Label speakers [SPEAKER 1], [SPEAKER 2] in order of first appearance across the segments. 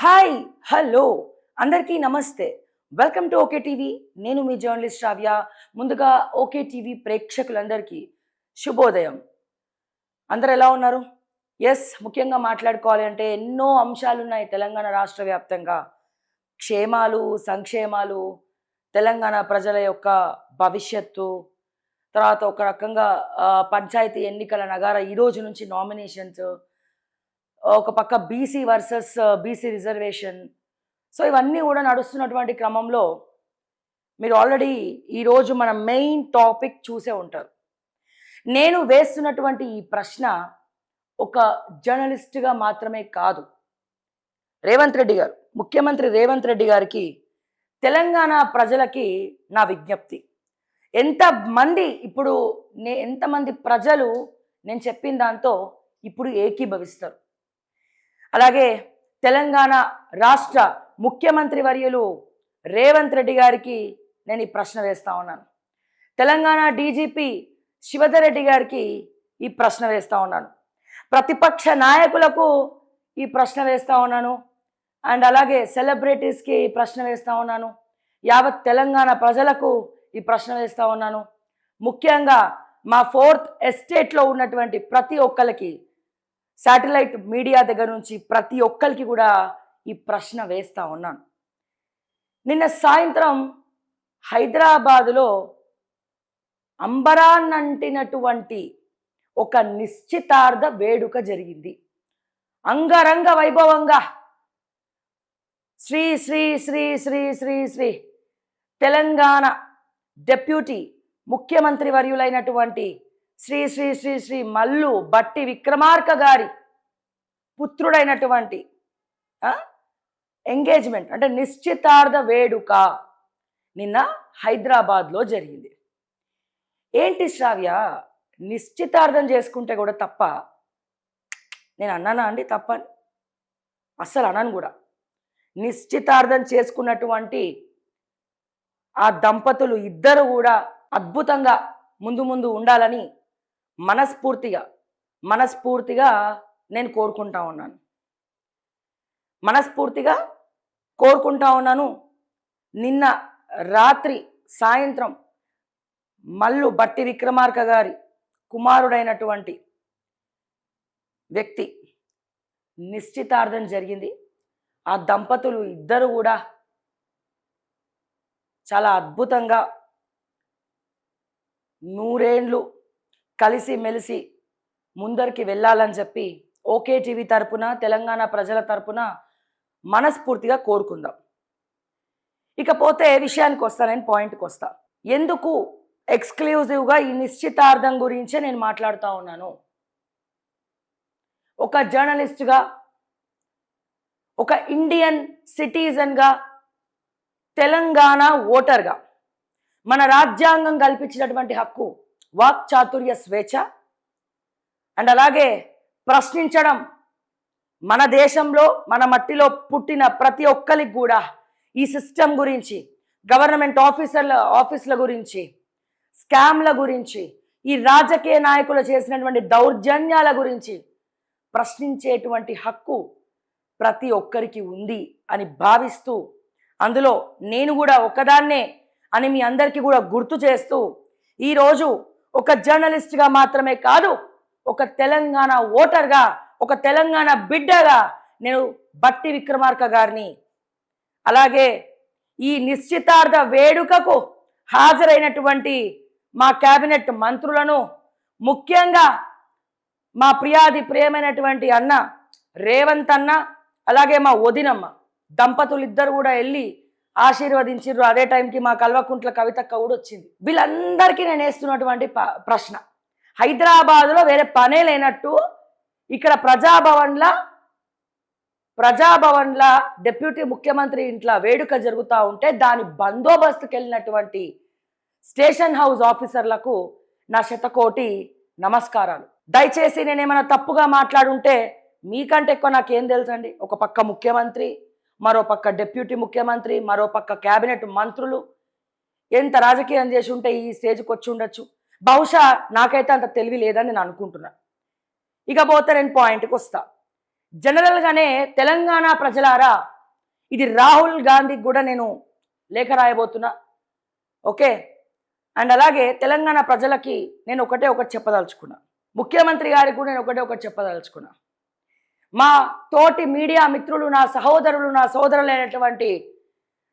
[SPEAKER 1] Hi hello అందరికీ నమస్తే. Welcome to okay TV. నేను మీ జర్నలిస్ట్ శ్రావ్య. ముందుగా ఓకే టీవీ ప్రేక్షకులందరికీ శుభోదయం. అందరు ఎలా ఉన్నారు? ముఖ్యంగా మాట్లాడుకోవాలి అంటే ఎన్నో అంశాలు ఉన్నాయి తెలంగాణ రాష్ట్ర వ్యాప్తంగా. క్షేమాలు, సంక్షేమాలు, తెలంగాణ ప్రజల యొక్క భవిష్యత్తు, తర్వాత ఒక రకంగా పంచాయతీ ఎన్నికల నగార ఈ రోజు నుంచి నామినేషన్స్, ఒక పక్క BC versus BC reservation. So ఇవన్నీ కూడా నడుస్తున్నటువంటి క్రమంలో మీరు ఆల్రెడీ ఈరోజు మన మెయిన్ టాపిక్ చూసే ఉంటారు. నేను వేస్తున్నటువంటి ఈ ప్రశ్న ఒక జర్నలిస్ట్గా మాత్రమే కాదు, రేవంత్ రెడ్డి గారు, ముఖ్యమంత్రి రేవంత్ రెడ్డి గారికి, తెలంగాణ ప్రజలకి నా విజ్ఞప్తి. ఎంతమంది ఇప్పుడు ఎంతమంది ప్రజలు నేను చెప్పిన దాంతో ఇప్పుడు ఏకీభవిస్తారు. అలాగే తెలంగాణ రాష్ట్ర ముఖ్యమంత్రి వర్యులు రేవంత్ రెడ్డి గారికి నేను ఈ ప్రశ్న వేస్తా ఉన్నాను. తెలంగాణ డీజీపీ శివధర్ రెడ్డి గారికి ఈ ప్రశ్న వేస్తా ఉన్నాను. ప్రతిపక్ష నాయకులకు ఈ ప్రశ్న వేస్తా ఉన్నాను. అండ్ అలాగే సెలబ్రిటీస్కి ఈ ప్రశ్న వేస్తా ఉన్నాను. యావత్ తెలంగాణ ప్రజలకు ఈ ప్రశ్న వేస్తా ఉన్నాను. ముఖ్యంగా మా 4th ఎస్టేట్లో ఉన్నటువంటి ప్రతి ఒక్కరికి, శాటిలైట్ మీడియా దగ్గర నుంచి ప్రతి ఒక్కరికి కూడా ఈ ప్రశ్న వేస్తా ఉన్నాను. నిన్న సాయంత్రం హైదరాబాదులో అంబరాన్నంటినటువంటి ఒక నిశ్చితార్థ వేడుక జరిగింది. అంగరంగ వైభవంగా శ్రీ శ్రీ శ్రీ శ్రీ శ్రీ శ్రీ తెలంగాణ డెప్యూటీ ముఖ్యమంత్రి వర్యులైనటువంటి శ్రీ శ్రీ శ్రీ శ్రీ మల్లు బట్టి విక్రమార్క గారి పుత్రుడైనటువంటి ఎంగేజ్మెంట్ అంటే నిశ్చితార్థ వేడుక నిన్న హైదరాబాద్లో జరిగింది. ఏంటి శ్రావ్య, నిశ్చితార్థం చేసుకుంటే కూడా తప్ప? నేను అన్నానా అండి తప్ప? అస్సలు అనను కూడా. నిశ్చితార్థం చేసుకున్నటువంటి ఆ దంపతులు ఇద్దరు కూడా అద్భుతంగా ముందు ముందు ఉండాలని మనస్ఫూర్తిగా నేను కోరుకుంటా ఉన్నాను. నిన్న రాత్రి సాయంత్రం మల్లు బట్టి విక్రమార్క గారి కుమారుడైనటువంటి వ్యక్తి నిశ్చితార్థం జరిగింది. ఆ దంపతులు ఇద్దరు కూడా చాలా అద్భుతంగా నూరేండ్లు కలిసి మెలిసి ముందరికి వెళ్ళాలని చెప్పి ఓకే టీవీ తరపున, తెలంగాణ ప్రజల తరపున మనస్ఫూర్తిగా కోరుకుందాం. ఇకపోతే విషయానికి వస్తా, నేను పాయింట్కి వస్తా. ఎందుకు ఎక్స్క్లూజివ్గా ఈ నిశ్చితార్థం గురించే నేను మాట్లాడుతూ ఉన్నాను? ఒక జర్నలిస్ట్గా, ఒక ఇండియన్ సిటిజన్గా, తెలంగాణ ఓటర్గా మన రాజ్యాంగం కల్పించినటువంటి హక్కు వాక్ చాతుర్య స్వేచ్ఛ, అండ్ అలాగే ప్రశ్నించడం, మన దేశంలో మన మట్టిలో పుట్టిన ప్రతి ఒక్కరికి కూడా ఈ సిస్టమ్ గురించి, గవర్నమెంట్ ఆఫీసుల గురించి, స్కామ్ల గురించి, ఈ రాజకీయ నాయకులు చేసినటువంటి దౌర్జన్యాల గురించి ప్రశ్నించేటువంటి హక్కు ప్రతి ఒక్కరికి ఉంది అని భావిస్తూ, అందులో నేను కూడా ఒకదాన్నే అని మీ అందరికీ కూడా గుర్తు చేస్తూ, ఈరోజు ఒక జర్నలిస్ట్గా మాత్రమే కాదు, ఒక తెలంగాణ ఓటర్గా, ఒక తెలంగాణ బిడ్డగా నేను బట్టి విక్రమార్క గారిని, అలాగే ఈ నిశ్చితార్థ వేడుకకు హాజరైనటువంటి మా కేబినెట్ మంత్రులను, ముఖ్యంగా మా ప్రియమైనటువంటి అన్న రేవంత్ అన్న, అలాగే మా వదినమ్మ దంపతులు ఇద్దరు కూడా వెళ్ళి ఆశీర్వదించారు. అదే టైంకి మా కల్వకుంట్ల కవితక్క కూడా వచ్చింది. వీళ్ళందరికీ నేను వేస్తున్నటువంటి ప్రశ్న, హైదరాబాదులో వేరే పనే లేనట్టు ఇక్కడ ప్రజాభవన్ల డిప్యూటీ ముఖ్యమంత్రి ఇంట్లో వేడుక జరుగుతూ ఉంటే దాని బందోబస్తుకి వెళ్ళినటువంటి స్టేషన్ హౌస్ ఆఫీసర్లకు నా శతకోటి నమస్కారాలు. దయచేసి నేనేమైనా తప్పుగా మాట్లాడుంటే మీకంటే ఎక్కువ నాకేం తెలుసండి. ఒక పక్క ముఖ్యమంత్రి, మరో పక్క డిప్యూటీ ముఖ్యమంత్రి, మరో పక్క కేబినెట్ మంత్రులు ఎంత రాజకీయం చేసి ఉంటే ఈ స్టేజ్కి వచ్చి ఉండొచ్చు. బహుశా నాకైతే అంత తెలివి లేదని నేను అనుకుంటున్నాను. ఇకపోతే నేను పాయింట్కి వస్తా. జనరల్గానే తెలంగాణ ప్రజలారా, ఇది రాహుల్ గాంధీకి కూడా నేను లేఖ రాయబోతున్నా. ఓకే, అండ్ అలాగే తెలంగాణ ప్రజలకి నేను ఒకటి చెప్పదలుచుకున్నా. ముఖ్యమంత్రి గారికి కూడా నేను ఒకటి చెప్పదలుచుకున్నా. మా తోటి మీడియా మిత్రులు, నా సహోదరులు, నా సోదరులైనటువంటి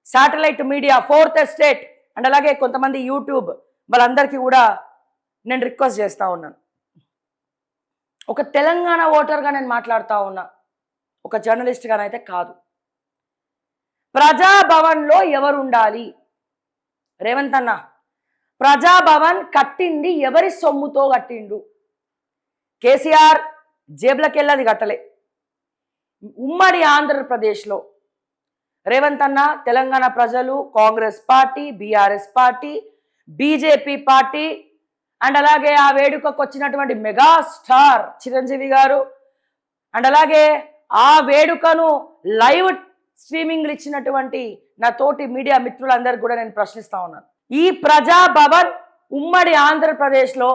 [SPEAKER 1] satellite media, fourth estate and అలాగే కొంతమంది యూట్యూబ్ వాళ్ళందరికీ కూడా నేను రిక్వెస్ట్ చేస్తూ ఉన్నాను. ఒక తెలంగాణ ఓటర్గా నేను మాట్లాడుతూ ఉన్నా, ఒక జర్నలిస్ట్గానైతే కాదు. ప్రజాభవన్లో ఎవరు ఉండాలి? రేవంత్ అన్న, ప్రజాభవన్ కట్టింది ఎవరి సొమ్ముతో కట్టిండు? కేసీఆర్ జేబులకెళ్ళది కట్టలే. ఉమ్మడి ఆంధ్రప్రదేశ్లో రేవంత్ అన్న, తెలంగాణ ప్రజలు, Congress party, BRS party, BJP party and అలాగే ఆ వేడుకకు వచ్చినటువంటి మెగాస్టార్ చిరంజీవి గారు అండ్ అలాగే ఆ వేడుకను లైవ్ స్ట్రీమింగ్లు ఇచ్చినటువంటి నా తోటి మీడియా మిత్రులందరికీ కూడా నేను ప్రశ్నిస్తా ఉన్నాను. ఈ ప్రజాభవన్ ఉమ్మడి ఆంధ్రప్రదేశ్లో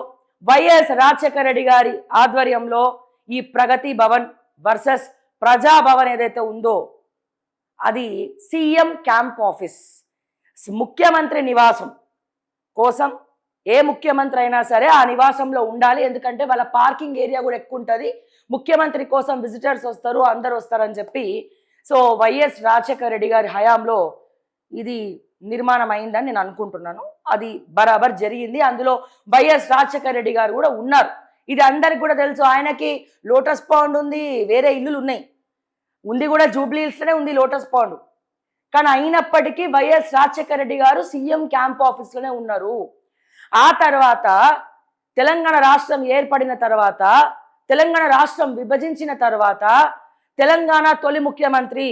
[SPEAKER 1] వైఎస్ రాజశేఖర రెడ్డి గారి ఆధ్వర్యంలో ఈ ప్రగతి భవన్ వర్సెస్ ప్రజాభవన్ ఏదైతే ఉందో అది సీఎం క్యాంప్ ఆఫీస్, ముఖ్యమంత్రి నివాసం కోసం ఏ ముఖ్యమంత్రి అయినా సరే ఆ నివాసంలో ఉండాలి. ఎందుకంటే వాళ్ళ పార్కింగ్ ఏరియా కూడా ఎక్కువ ఉంటుంది. ముఖ్యమంత్రి కోసం విజిటర్స్ వస్తారు, అందరు వస్తారని చెప్పి సో వైఎస్ రాజశేఖర రెడ్డి గారి హయాంలో ఇది నిర్మాణం అయిందని నేను అనుకుంటున్నాను. అది బరాబర్ జరిగింది. అందులో వైఎస్ రాజశేఖర రెడ్డి గారు కూడా ఉన్నారు. ఇది అందరికి కూడా తెలుసు. ఆయనకి లోటస్ పాండ్ ఉంది, వేరే ఇల్లులు ఉన్నాయి, ఉంది కూడా జూబ్లీ హిల్స్లోనే ఉంది లోటస్ పాండ్. కానీ అయినప్పటికీ వైఎస్ రాజశేఖర రెడ్డి గారు సీఎం క్యాంప్ ఆఫీస్లోనే ఉన్నారు. ఆ తర్వాత తెలంగాణ రాష్ట్రం ఏర్పడిన తర్వాత, తెలంగాణ రాష్ట్రం విభజించిన తర్వాత తెలంగాణ తొలి ముఖ్యమంత్రి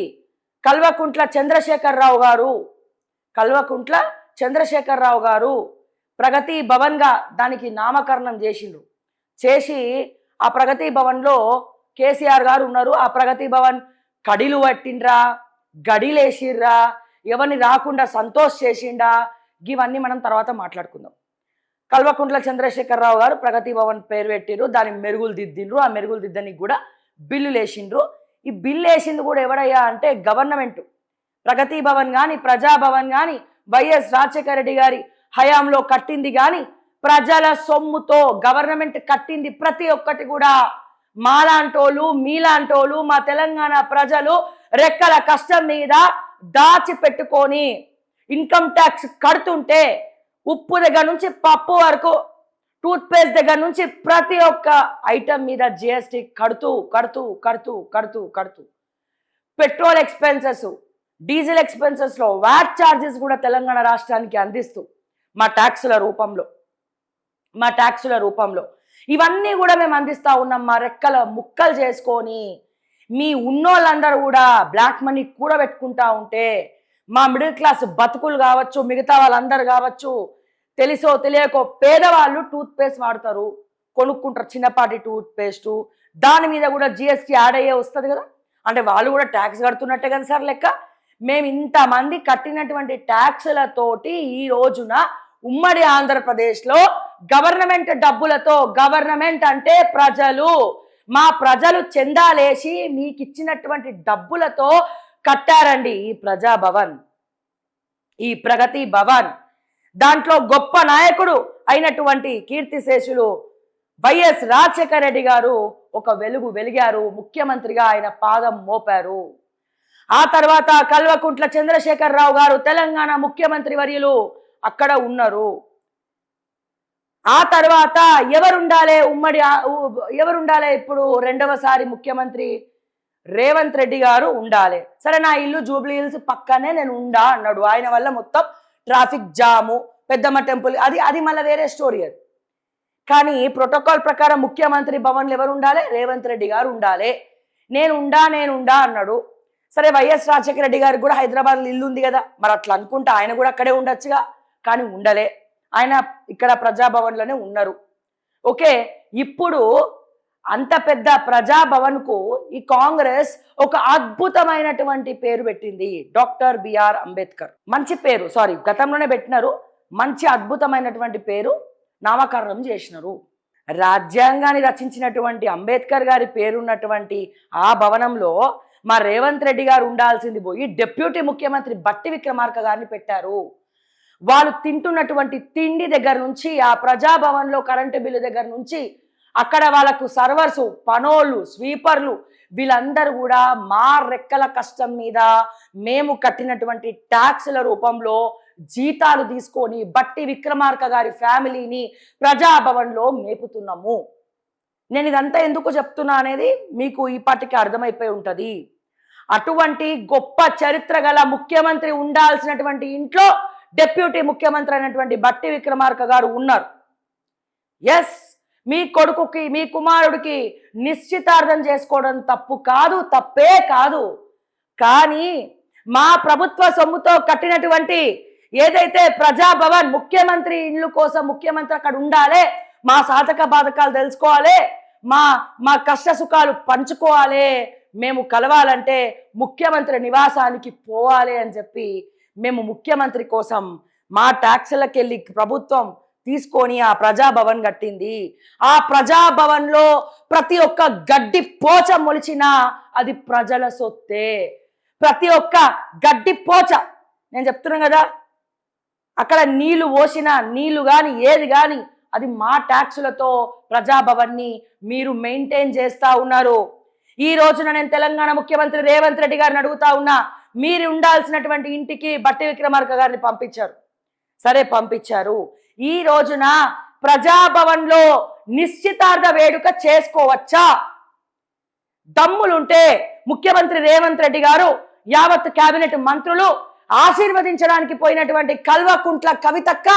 [SPEAKER 1] కల్వకుంట్ల చంద్రశేఖరరావు గారు ప్రగతి భవన్గా దానికి నామకరణం చేసి ఆ ప్రగతి భవన్లో కేసీఆర్ గారు ఉన్నారు. ఆ ప్రగతి భవన్ కడిలు పట్టిండ్రా, గడిలేసిర్రా, ఎవరిని రాకుండా సంతోష్ చేసిండా, ఇవన్నీ మనం తర్వాత మాట్లాడుకుందాం. కల్వకుంట్ల చంద్రశేఖరరావు గారు ప్రగతి భవన్ పేరు పెట్టిర్రు, దాని మెరుగులు దిద్దిండ్రు. ఆ మెరుగులు దిద్దనికి కూడా బిల్లులు వేసిండ్రు. ఈ బిల్లు వేసింది కూడా ఎవరయ్యా అంటే గవర్నమెంట్. ప్రగతి భవన్ కానీ ప్రజాభవన్ కానీ వైఎస్ రాజశేఖర రెడ్డి గారి హయాంలో కట్టింది కానీ ప్రజల సొమ్ముతో గవర్నమెంట్ కట్టింది. ప్రతి ఒక్కటి కూడా మాలాంటోళ్ళు, మీలాంటోళ్ళు, మా తెలంగాణ ప్రజలు రెక్కల కష్టం మీద దాచిపెట్టుకొని ఇన్కమ్ ట్యాక్స్ కడుతుంటే, ఉప్పు దగ్గర నుంచి పప్పు వరకు, టూత్ పేస్ట్ దగ్గర నుంచి ప్రతి ఒక్క ఐటమ్ మీద జిఎస్టీ కడుతూ పెట్రోల్ ఎక్స్పెన్సెస్, డీజిల్ ఎక్స్పెన్సెస్లో వ్యాట్ ఛార్జెస్ కూడా తెలంగాణ రాష్ట్రానికి అందిస్తూ మా ట్యాక్సుల రూపంలో ఇవన్నీ కూడా మేము అందిస్తూ ఉన్నాం. మా రెక్కల ముక్కలు చేసుకొని మీ ఉన్నోళ్ళందరూ కూడా బ్లాక్ మనీ కూడబెట్టుకుంటా ఉంటే, మా మిడిల్ క్లాస్ బతుకులు కావచ్చు, మిగతా వాళ్ళందరూ కావచ్చు, తెలిసో తెలియకో పేదవాళ్ళు టూత్ పేస్ట్ వాడతారు, కొనుక్కుంటారు చిన్నపాటి టూత్ పేస్టు, దాని మీద కూడా జిఎస్టీ యాడ్ అయ్యే వస్తుంది కదా. అంటే వాళ్ళు కూడా ట్యాక్స్ కడుతున్నట్టే కదా సార్ లెక్క. మేము ఇంతమంది కట్టినటువంటి ట్యాక్సులతోటి ఈ రోజున ఉమ్మడి ఆంధ్రప్రదేశ్లో గవర్నమెంట్ డబ్బులతో, గవర్నమెంట్ అంటే ప్రజలు, మా ప్రజలు చందాలేసి మీకు ఇచ్చినటువంటి డబ్బులతో కట్టారండి ఈ ప్రజాభవన్, ఈ ప్రగతి భవన్. దాంట్లో గొప్ప నాయకుడు అయినటువంటి కీర్తిశేషులు వైఎస్ రాజశేఖర రెడ్డి గారు ఒక వెలిగారు, ముఖ్యమంత్రిగా ఆయన పాదం మోపారు. ఆ తర్వాత కల్వకుంట్ల చంద్రశేఖరరావు గారు తెలంగాణ ముఖ్యమంత్రి వర్యులు అక్కడ ఉన్నారు. ఆ తర్వాత ఎవరుండాలి ఇప్పుడు రెండవసారి ముఖ్యమంత్రి? రేవంత్ రెడ్డి గారు ఉండాలి. సరే, నా ఇల్లు జూబ్లీ హిల్స్ పక్కనే నేను ఉండా అన్నాడు. ఆయన వల్ల మొత్తం ట్రాఫిక్ జాము, పెద్దమ్మ టెంపుల్, అది మళ్ళీ వేరే స్టోరీ. అది కానీ ప్రోటోకాల్ ప్రకారం ముఖ్యమంత్రి భవన్లో ఎవరు ఉండాలి? రేవంత్ రెడ్డి గారు ఉండాలి. నేనుండా అన్నాడు. సరే, వైఎస్ రాజశేఖర రెడ్డి గారికి కూడా హైదరాబాద్లో ఇల్లు ఉంది కదా, మరి అట్లా అనుకుంటా ఆయన కూడా అక్కడే ఉండొచ్చుగా. కానీ ఉండలే, ఆయన ఇక్కడ ప్రజాభవన్లోనే ఉన్నారు. ఓకే, ఇప్పుడు అంత పెద్ద ప్రజాభవన్కు ఈ కాంగ్రెస్ ఒక అద్భుతమైనటువంటి పేరు పెట్టింది, డాక్టర్ బిఆర్ అంబేద్కర్. మంచి పేరు, గతంలోనే పెట్టినారు, మంచి అద్భుతమైనటువంటి పేరు నామకరణం చేసినారు. రాజ్యాంగాన్ని రచించినటువంటి అంబేద్కర్ గారి పేరున్నటువంటి ఆ భవనంలో మా రేవంత్ రెడ్డి గారు ఉండాల్సింది పోయి డిప్యూటీ ముఖ్యమంత్రి బట్టి విక్రమార్క గారిని పెట్టారు. వాళ్ళు తింటున్నటువంటి తిండి దగ్గర నుంచి, ఆ ప్రజాభవన్లో కరెంటు బిల్లు దగ్గర నుంచి, అక్కడ వాళ్ళకు సర్వర్సు, పనోళ్ళు, స్వీపర్లు, వీళ్ళందరూ కూడా మా రెక్కల కష్టం మీద మేము కట్టినటువంటి ట్యాక్సుల రూపంలో జీతాలు తీసుకొని బట్టి విక్రమార్క గారి ఫ్యామిలీని ప్రజాభవన్లో మేపుతున్నాము. నేను ఇదంతా ఎందుకు చెప్తున్నా అనేది మీకు ఈ పాటికి అర్థమైపోయి ఉంటుంది. అటువంటి గొప్ప చరిత్ర గల ముఖ్యమంత్రి ఉండాల్సినటువంటి ఇంట్లో డిప్యూటీ ముఖ్యమంత్రి అయినటువంటి బట్టి విక్రమార్క గారు ఉన్నారు. ఎస్, మీ కొడుకుకి, మీ కుమారుడికి నిశ్చితార్థం చేసుకోవడం తప్పు కాదు, తప్పే కాదు. కానీ మా ప్రభుత్వ సొమ్ముతో కట్టినటువంటి ఏదైతే ప్రజాభవన్, ముఖ్యమంత్రి ఇల్లు కోసం ముఖ్యమంత్రి అక్కడ ఉండాలి, మా సాధక బాధకాలు తెలుసుకోవాలి, మా కష్ట సుఖాలు పంచుకోవాలి, మేము కలవాలంటే ముఖ్యమంత్రి నివాసానికి పోవాలి అని చెప్పి మేము ముఖ్యమంత్రి కోసం మా ట్యాక్సులకు వెళ్ళి ప్రభుత్వం తీసుకొని ఆ ప్రజాభవన్ కట్టింది. ఆ ప్రజాభవన్లో ప్రతి ఒక్క గడ్డి పోచ మొలిచినా అది ప్రజల సొత్తే. ప్రతి ఒక్క గడ్డి పోచ, నేను చెప్తున్నాను కదా, అక్కడ నీళ్లు పోసిన నీళ్లు కానీ ఏది కానీ అది మా ట్యాక్సులతో ప్రజాభవన్ని మీరు మెయింటైన్ చేస్తూ ఉన్నారు. ఈ రోజున నేను తెలంగాణ ముఖ్యమంత్రి రేవంత్ రెడ్డి గారిని అడుగుతా ఉన్నా, మీరు ఉండాల్సినటువంటి ఇంటికి బట్టి విక్రమార్క గారిని పంపించారు. సరే, పంపించారు. ఈ రోజున ప్రజాభవన్లో నిశ్చితార్థ వేడుక చేసుకోవచ్చా? దమ్ములుంటే ముఖ్యమంత్రి రేవంత్ రెడ్డి గారు, యావత్ కేబినెట్ మంత్రులు ఆశీర్వదించడానికి పోయినటువంటి కల్వకుంట్ల కవితక్క,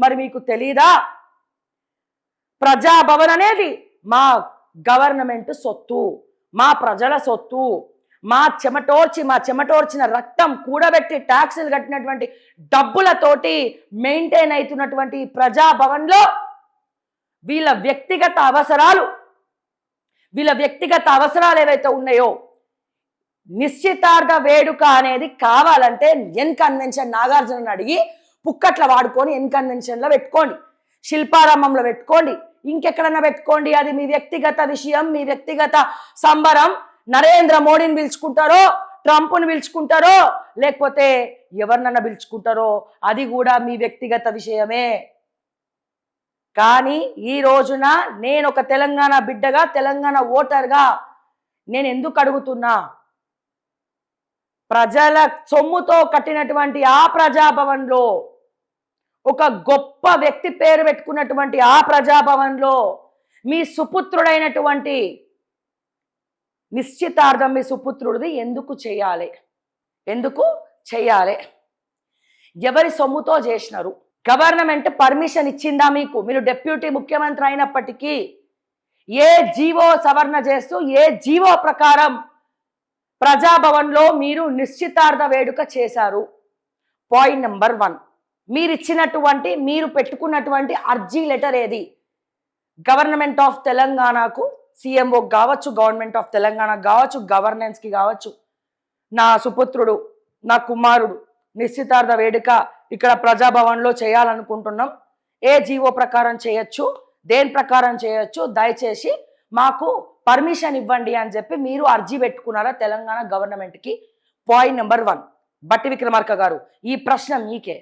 [SPEAKER 1] మరి మీకు తెలీదా? ప్రజాభవన్ అనేది మా గవర్నమెంట్ సొత్తు, మా ప్రజల సొత్తు. మా చెమటోర్చిన రక్తం కూడబెట్టి ట్యాక్సులు కట్టినటువంటి డబ్బులతోటి మెయింటైన్ అవుతున్నటువంటి ప్రజాభవన్లో వీళ్ళ వ్యక్తిగత అవసరాలు ఏవైతే ఉన్నాయో, నిశ్చితార్థ వేడుక అనేది కావాలంటే ఎన్ కన్వెన్షన్ నాగార్జునని అడిగి పుక్కట్ల వాడుకొని ఎన్ కన్వెన్షన్లో పెట్టుకోండి, శిల్పారామంలో పెట్టుకోండి, ఇంకెక్కడన్నా పెట్టుకోండి. అది మీ వ్యక్తిగత విషయం, మీ వ్యక్తిగత సంబరం. నరేంద్ర మోడీని పిలుచుకుంటారో, ట్రంప్ను పిలుచుకుంటారో, లేకపోతే ఎవరినన్నా పిలుచుకుంటారో, అది కూడా మీ వ్యక్తిగత విషయమే. కానీ ఈ రోజున నేను ఒక తెలంగాణ బిడ్డగా, తెలంగాణ ఓటర్గా నేను ఎందుకు అడుగుతున్నా, ప్రజల సొమ్ముతో కట్టినటువంటి ఆ ప్రజాభవన్లో, ఒక గొప్ప వ్యక్తి పేరు పెట్టుకున్నటువంటి ఆ ప్రజాభవన్లో మీ సుపుత్రుడైనటువంటి నిశ్చితార్థం మీ సుపుత్రుడిది ఎందుకు చేయాలి? ఎవరి సొమ్ముతో చేసినారు? గవర్నమెంట్ పర్మిషన్ ఇచ్చిందా మీకు? మీరు డిప్యూటీ ముఖ్యమంత్రి అయినప్పటికీ ఏ జీవో సవరణ చేస్తూ, ఏ జీవో ప్రకారం ప్రజాభవన్లో మీరు నిశ్చితార్థ వేడుక చేశారు? పాయింట్ నెంబర్ 1, మీరు పెట్టుకున్నటువంటి అర్జీ లెటర్ ఏది? గవర్నమెంట్ ఆఫ్ తెలంగాణకు, సీఎంఓ కావచ్చు, గవర్నమెంట్ ఆఫ్ తెలంగాణ కావచ్చు, గవర్నెన్స్కి కావచ్చు, నా సుపుత్రుడు, నా కుమారుడు నిశ్చితార్థ వేడుక ఇక్కడ ప్రజాభవన్లో చేయాలనుకుంటున్నాం, ఏ జీవో ప్రకారం చేయొచ్చు, దేని ప్రకారం చేయొచ్చు, దయచేసి మాకు పర్మిషన్ ఇవ్వండి అని చెప్పి మీరు అర్జీ పెట్టుకున్నారా తెలంగాణ గవర్నమెంట్కి? పాయింట్ నెంబర్ 1, బట్టి విక్రమార్క గారు, ఈ ప్రశ్న మీకే.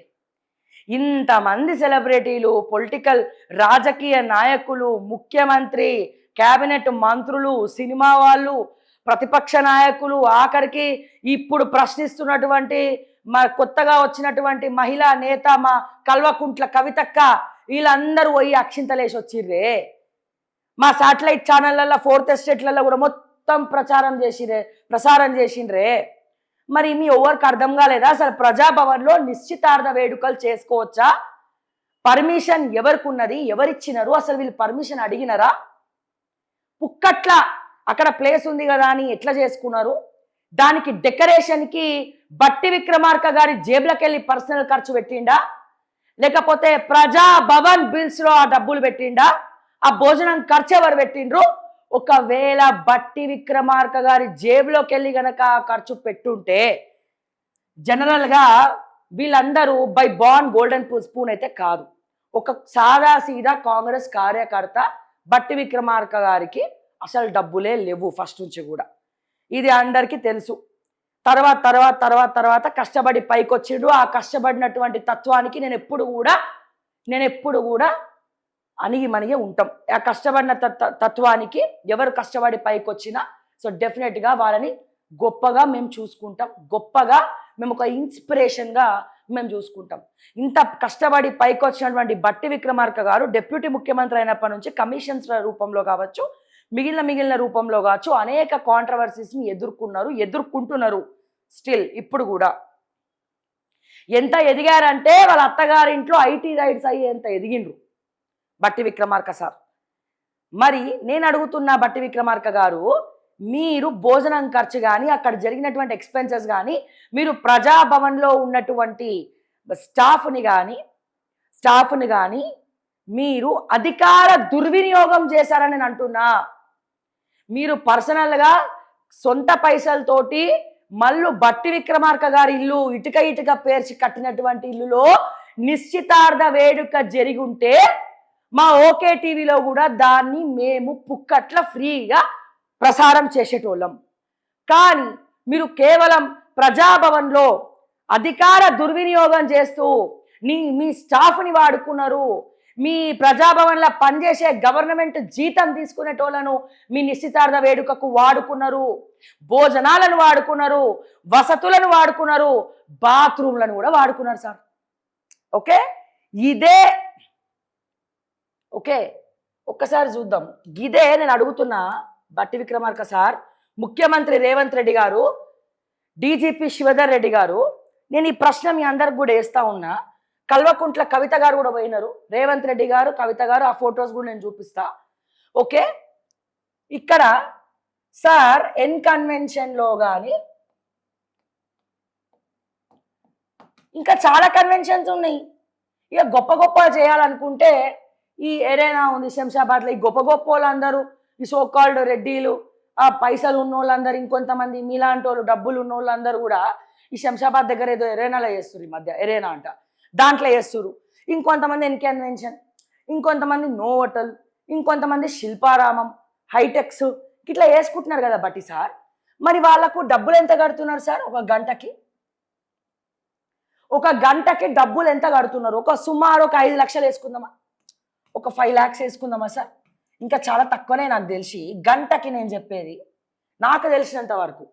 [SPEAKER 1] ఇంతమంది సెలబ్రిటీలు, పొలిటికల్ రాజకీయ నాయకులు, ముఖ్యమంత్రి, కేబినెట్ మంత్రులు, సినిమా వాళ్ళు, ప్రతిపక్ష నాయకులు, ఆఖరికి ఇప్పుడు ప్రశ్నిస్తున్నటువంటి మా కొత్తగా వచ్చినటువంటి మహిళా నేత మా కల్వకుంట్ల కవితక్క, వీళ్ళందరూ పోయి అక్షింతలేసి వచ్చిర్రే. మా శాటిలైట్ ఛానళ్ళల్లో, 4th ఎస్టేట్లలో కూడా మొత్తం ప్రసారం చేసిండ్రే. మరి మీ ఎవరికి అర్థం కాలేదా? అసలు ప్రజాభవన్లో నిశ్చితార్థ వేడుకలు చేసుకోవచ్చా? పర్మిషన్ ఎవరికి ఉన్నది? ఎవరిచ్చినారు? అసలు వీళ్ళు పర్మిషన్ అడిగినారా? పుక్కట్ల అక్కడ ప్లేస్ ఉంది కదా అని ఎట్లా చేసుకున్నారు? దానికి డెకరేషన్కి బట్టి విక్రమార్క గారి జేబులకు వెళ్ళి పర్సనల్ ఖర్చు పెట్టిండా, లేకపోతే ప్రజాభవన్ బిల్స్లో ఆ డబ్బులు పెట్టిండా? ఆ భోజనం ఖర్చు ఎవరు పెట్టిండ్రు? ఒకవేళ బట్టి విక్రమార్క గారి జేబులోకి వెళ్ళి గనక ఖర్చు పెట్టుంటే, జనరల్గా వీళ్ళందరూ బై బాన్ గోల్డెన్ స్పూన్ అయితే కాదు. ఒక సాదా సీదా కాంగ్రెస్ కార్యకర్త బట్టి విక్రమార్క గారికి అసలు డబ్బులే లేవు ఫస్ట్ నుంచి కూడా. ఇది అందరికీ తెలుసు. తర్వాత తర్వాత తర్వాత తర్వాత కష్టపడి పైకొచ్చిండు. ఆ కష్టపడినటువంటి తత్వానికి నేను ఎప్పుడు కూడా అణిగి మణిగి ఉంటాం. ఆ కష్టపడిన తత్వానికి ఎవరు కష్టపడి పైకొచ్చినా సో డెఫినెట్గా వాళ్ళని గొప్పగా మేము చూసుకుంటాం. గొప్పగా మేము ఒక ఇన్స్పిరేషన్గా మేము చూసుకుంటాం. ఇంత కష్టపడి పైకి వచ్చినటువంటి బట్టి విక్రమార్క గారు డిప్యూటీ ముఖ్యమంత్రి అయినప్పటి నుంచి కమిషన్స్ రూపంలో కావచ్చు, మిగిలిన రూపంలో కావచ్చు అనేక కాంట్రవర్సీస్ని ఎదుర్కొంటున్నారు. స్టిల్ ఇప్పుడు కూడా ఎంత ఎదిగారంటే వాళ్ళ అత్తగారింట్లో ఐటీ రైడ్స్ అయ్యేంత ఎదిగిండ్రు బట్టి విక్రమార్క సార్. మరి నేను అడుగుతున్నా బట్టి విక్రమార్క గారు, మీరు భోజనం ఖర్చు కానీ అక్కడ జరిగినటువంటి ఎక్స్పెన్సెస్ కానీ మీరు ప్రజాభవన్లో ఉన్నటువంటి స్టాఫ్ని కానీ మీరు అధికార దుర్వినియోగం చేశారని నేను అంటున్నా. మీరు పర్సనల్గా సొంత పైసలతోటి మళ్ళీ బట్టి విక్రమార్క గారి ఇల్లు ఇటుక పేర్చి కట్టినటువంటి ఇల్లులో నిశ్చితార్థ వేడుక జరిగి ఉంటే మా ఓకే టీవీలో కూడా దాన్ని మేము పుక్కట్ల ఫ్రీగా ప్రసారం చేసేటోళ్ళం. కానీ మీరు కేవలం ప్రజాభవన్లో అధికార దుర్వినియోగం చేస్తూ మీ స్టాఫ్ని వాడుకున్నారు. మీ ప్రజాభవన్లో పనిచేసే గవర్నమెంట్ జీతం తీసుకునేటోళ్ళను మీ నిశ్చితార్థ వేడుకకు వాడుకున్నారు. భోజనాలను వాడుకున్నారు, వసతులను వాడుకున్నారు, బాత్రూమ్లను కూడా వాడుకున్నారు సార్. ఓకే, ఒక్కసారి చూద్దాం. ఇదే నేను అడుగుతున్నా బట్టి విక్రమార్క సార్, ముఖ్యమంత్రి రేవంత్ రెడ్డి గారు, డీజీపీ శివధర్ రెడ్డి గారు, నేను ఈ ప్రశ్న మీ అందరికి కూడా వేస్తా ఉన్నా. కల్వకుంట్ల కవిత గారు కూడా పోయినారు, రేవంత్ రెడ్డి గారు, కవిత గారు, ఆ ఫొటోస్ కూడా నేను చూపిస్తా. ఓకే, ఇక్కడ సార్ ఎన్ కన్వెన్షన్లో కానీ ఇంకా చాలా కన్వెన్షన్స్ ఉన్నాయి. ఇక గొప్ప చేయాలనుకుంటే ఈ ఎరేనా ఉంది శంషాబాద్లో, ఈ గొప్ప వాళ్ళందరూ ఈ సోకాల్డ్ రెడ్డిలు, ఆ పైసలు ఉన్న వాళ్ళందరూ, ఇంకొంతమంది మీలాంటి వాళ్ళు డబ్బులు ఉన్న వాళ్ళందరూ కూడా ఈ శంషాబాద్ దగ్గర ఏదో ఎరేనాలో చేస్తారు. ఈ మధ్య ఎరేనా అంట దాంట్లో చేస్తారు. ఇంకొంతమంది ఎన్ కన్వెన్షన్, ఇంకొంతమంది నోవోటల్, ఇంకొంతమంది శిల్పారామం, హైటెక్స్ ఇట్లా వేసుకుంటున్నారు కదా బట్టి సార్. మరి వాళ్ళకు డబ్బులు ఎంత కడుతున్నారు సార్? ఒక గంటకి డబ్బులు ఎంత కడుతున్నారు? సుమారు ఒక 5 లక్షలు వేసుకుందామా, ఒక 5 lakhs వేసుకుందామా సార్? ఇంకా చాలా తక్కువనే నాకు తెలిసి గంటకి. నేను చెప్పేది నాకు తెలిసినంత వరకు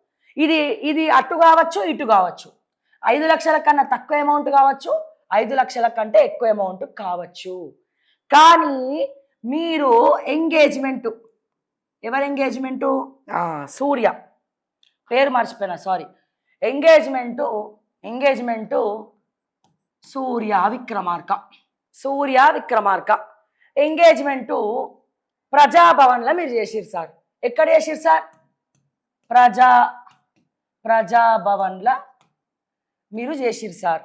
[SPEAKER 1] ఇది అటు కావచ్చు ఇటు కావచ్చు. 5 లక్షల కన్నా తక్కువ అమౌంట్ కావచ్చు, 5 లక్షల కంటే ఎక్కువ అమౌంట్ కావచ్చు. కానీ మీరు ఎంగేజ్మెంటు, ఎవరు ఎంగేజ్మెంటు? సూర్య, పేరు మర్చిపోయినా, సారీ. ఎంగేజ్మెంటు సూర్య విక్రమార్క ఎంగేజ్మెంటు ప్రజాభవన్లో మీరు చేసిరు సార్. ఎక్కడ చేసిరు సార్? ప్రజాభవన్లో మీరు చేసిరు సార్.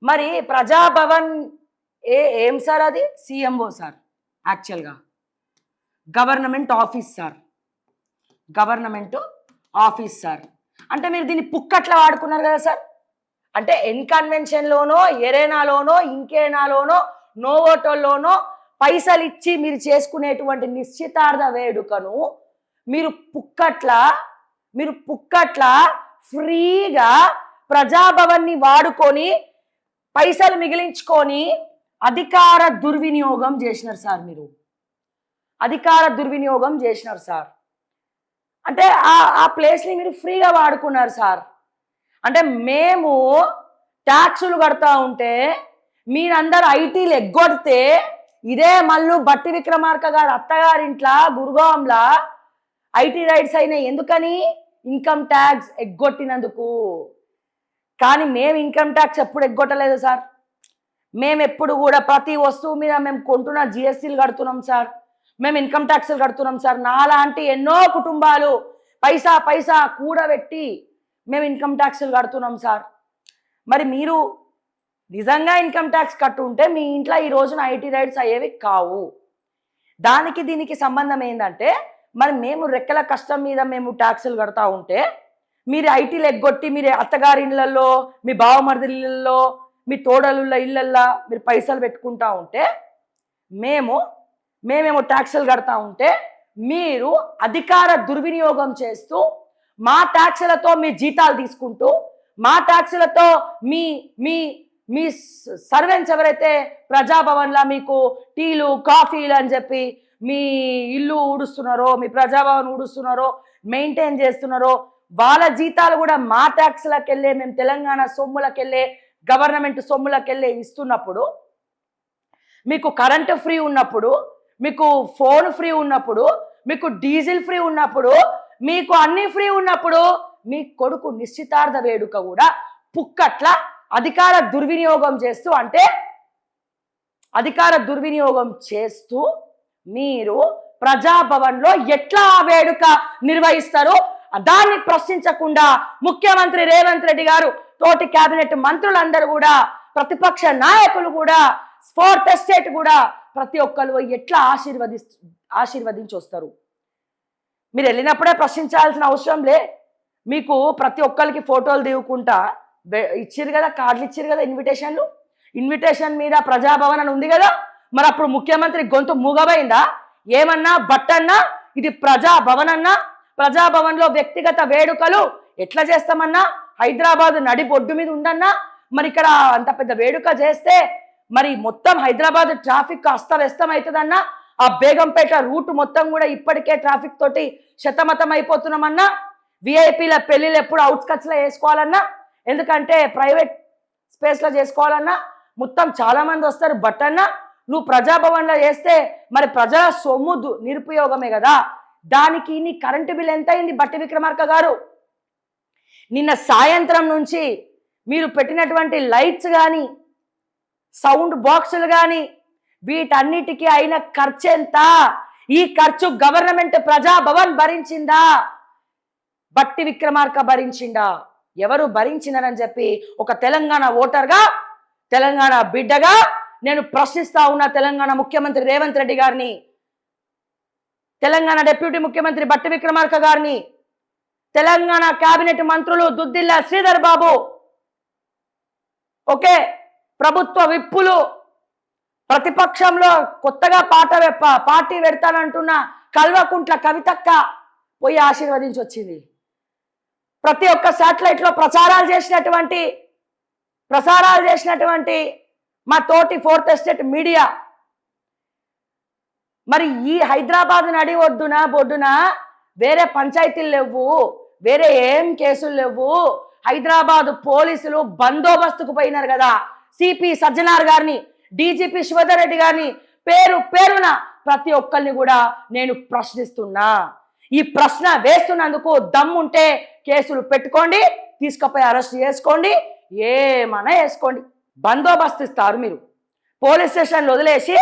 [SPEAKER 1] మరి ప్రజాభవన్ ఏం సార్? అది సిఎంఓ సార్, యాక్చువల్గా గవర్నమెంట్ ఆఫీస్ సార్. అంటే మీరు దీన్ని పుక్కట్లా వాడుకున్నారు కదా సార్. అంటే ఎన్ కన్వెన్షన్లోనో, ఎరేనాలోనో, ఇంకేనాలోనో, నోవోటోల్లోనో పైసలు ఇచ్చి మీరు చేసుకునేటువంటి నిశ్చితార్థ వేడుకను మీరు పుక్కట్ల ఫ్రీగా ప్రజాభవన్ని వాడుకొని పైసలు మిగిలించుకొని అధికార దుర్వినియోగం చేసినారు సార్. మీరు అధికార దుర్వినియోగం చేసినారు సార్. అంటే ఆ ప్లేస్ని మీరు ఫ్రీగా వాడుకున్నారు సార్. అంటే మేము ట్యాక్సులు కడతా ఉంటే మీరందరూ ఐటీలు ఎగ్గొడితే ఇదే మళ్ళీ బట్టి విక్రమార్క గారు అత్తగారింట్లా గురుగాంలా ఐటీ రైడ్స్ అయినాయి. ఎందుకని? ఇన్కమ్ ట్యాక్స్ ఎగ్గొట్టినందుకు. కానీ మేము ఇన్కమ్ ట్యాక్స్ ఎప్పుడు ఎగ్గొట్టలేదు సార్. మేము ఎప్పుడు కూడా ప్రతి వస్తువు మీద మేము కొంటున్న జిఎస్టీలు కడుతున్నాం సార్, మేము ఇన్కమ్ ట్యాక్స్లు కడుతున్నాం సార్. నాలాంటి ఎన్నో కుటుంబాలు పైసా కూడబెట్టి మేము ఇన్కమ్ ట్యాక్స్లు కడుతున్నాం సార్. మరి మీరు నిజంగా ఇన్కమ్ ట్యాక్స్ కట్టుంటే మీ ఇంట్లో ఈ రోజున ఐటీ రైడ్స్ అయ్యేవి కావు. దానికి దీనికి సంబంధం ఏంటంటే, మరి మేము రెక్కల కష్టం మీద మేము ట్యాక్సులు కడతా ఉంటే మీరు ఐటీలు ఎగ్గొట్టి మీరు అత్తగారి ఇళ్ళల్లో, మీ బావమరిది ఇళ్ళల్లో, మీ తోడలుళ్ళ ఇళ్ళల్లో మీరు పైసలు పెట్టుకుంటా ఉంటే మేమేమో ట్యాక్సులు కడతా ఉంటే మీరు అధికార దుర్వినియోగం చేస్తూ మా ట్యాక్సులతో మీ జీతాలు తీసుకుంటూ మా ట్యాక్సులతో మీ మీ మీ సర్వెంట్స్ ఎవరైతే ప్రజాభవన్లో మీకు టీలు కాఫీలు అని చెప్పి మీ ఇల్లు ఊడుస్తున్నారో మీ ప్రజాభవన్ ఊడుస్తున్నారో మెయింటైన్ చేస్తున్నారో వాళ్ళ జీతాలు కూడా మా ట్యాక్స్లకు వెళ్ళే మేము తెలంగాణ సొమ్ములకు వెళ్ళే గవర్నమెంట్ సొమ్ములకు వెళ్ళే ఇస్తున్నప్పుడు మీకు కరెంటు ఫ్రీ ఉన్నప్పుడు మీకు ఫోన్ ఫ్రీ ఉన్నప్పుడు మీకు డీజిల్ ఫ్రీ ఉన్నప్పుడు మీకు అన్ని ఫ్రీ ఉన్నప్పుడు మీ కొడుకు నిశ్చితార్థ వేడుక కూడా పుక్కట్ల అధికార దుర్వినియోగం చేస్తూ అంటే అధికార దుర్వినియోగం చేస్తూ మీరు ప్రజాభవన్లో ఎట్లా ఆ వేడుక నిర్వహిస్తారు దాన్ని ప్రశ్నించకుండా ముఖ్యమంత్రి రేవంత్ రెడ్డి గారు తోటి కేబినెట్ మంత్రులందరూ కూడా ప్రతిపక్ష నాయకులు కూడా ఫోర్త్ ఎస్టేట్ కూడా ప్రతి ఒక్కరు ఎట్లా ఆశీర్వదించి వస్తారు. మీరు వెళ్ళినప్పుడే ప్రశ్నించాల్సిన అవసరం లే. మీకు ప్రతి ఒక్కరికి ఫోటోలు దిగుకుంటా ఇచ్చిరు కదా, కార్డులు ఇచ్చిరు కదా, ఇన్విటేషన్ మీద ప్రజాభవన్ అని ఉంది కదా. మరి అప్పుడు ముఖ్యమంత్రి గొంతు మూగబోయిందా? ఏమన్నా బట్టన్నా ఇది ప్రజాభవన్ అన్నా, ప్రజాభవన్లో వ్యక్తిగత వేడుకలు ఎట్లా చేస్తామన్నా, హైదరాబాద్ నడి బొడ్డు మీద ఉందన్నా, మరి ఇక్కడ అంత పెద్ద వేడుక చేస్తే మరి మొత్తం హైదరాబాద్ ట్రాఫిక్ అస్తవ్యస్తం అవుతుందన్నా, ఆ బేగంపేట రూట్ మొత్తం కూడా ఇప్పటికే ట్రాఫిక్ తోటి శతమతం అయిపోతున్నామన్నా, విఐపీల పెళ్ళిళ్ళు ఎప్పుడు అవుట్స్కట్స్లో వేసుకోవాలన్నా, ఎందుకంటే ప్రైవేట్ స్పేస్లో చేసుకోవాలన్నా, మొత్తం చాలామంది వస్తారు. బట్ అన్నా నువ్వు ప్రజాభవన్లో చేస్తే మరి ప్రజల సొమ్ము నిరుపయోగమే కదా. దానికి నీ కరెంటు బిల్ ఎంత అయింది బట్టి విక్రమార్క గారు? నిన్న సాయంత్రం నుంచి మీరు పెట్టినటువంటి లైట్స్ కానీ సౌండ్ బాక్సులు కానీ వీటన్నిటికీ అయిన ఖర్చు ఎంత? ఈ ఖర్చు గవర్నమెంట్ ప్రజాభవన్ భరించిందా, బట్టి విక్రమార్క భరించిందా? ఎవరు భరించినారని చెప్పి ఒక తెలంగాణ ఓటర్గా, తెలంగాణ బిడ్డగా నేను ప్రశ్నిస్తా ఉన్నా తెలంగాణ ముఖ్యమంత్రి రేవంత్ రెడ్డి గారిని, తెలంగాణ డిప్యూటీ ముఖ్యమంత్రి బట్టి విక్రమార్క గారిని, తెలంగాణ కేబినెట్ మంత్రులు దుద్దిల్ల శ్రీధర్ బాబు, ఓకే, ప్రభుత్వ విప్పులు, ప్రతిపక్షంలో కొత్తగా పార్టీ పెడతానంటున్న కల్వకుంట్ల కవితక్క పోయి ఆశీర్వదించి వచ్చింది. ప్రతి ఒక్క శాటిలైట్లో ప్రసారాలు చేసినటువంటి మా తోటి ఫోర్త్ ఎస్టేట్ మీడియా మరి ఈ హైదరాబాద్ నడి బొడ్డున వేరే పంచాయతీలు లేవు, వేరే ఏం కేసులు లేవు. హైదరాబాద్ పోలీసులు బందోబస్తుకు పోయినారు కదా. సిపి సజ్జనార్ గారిని, డీజీపీ శివధర్ రెడ్డి గారిని పేరున ప్రతి ఒక్కరిని కూడా నేను ప్రశ్నిస్తున్నా. ఈ ప్రశ్న వేస్తున్నందుకు దమ్ముంటే కేసులు పెట్టుకోండి, తీసుకుపోయి అరెస్ట్ చేసుకోండి, ఏమన్నా వేసుకోండి. బందోబస్తు ఇస్తారు మీరు, పోలీస్ స్టేషన్లు వదిలేసి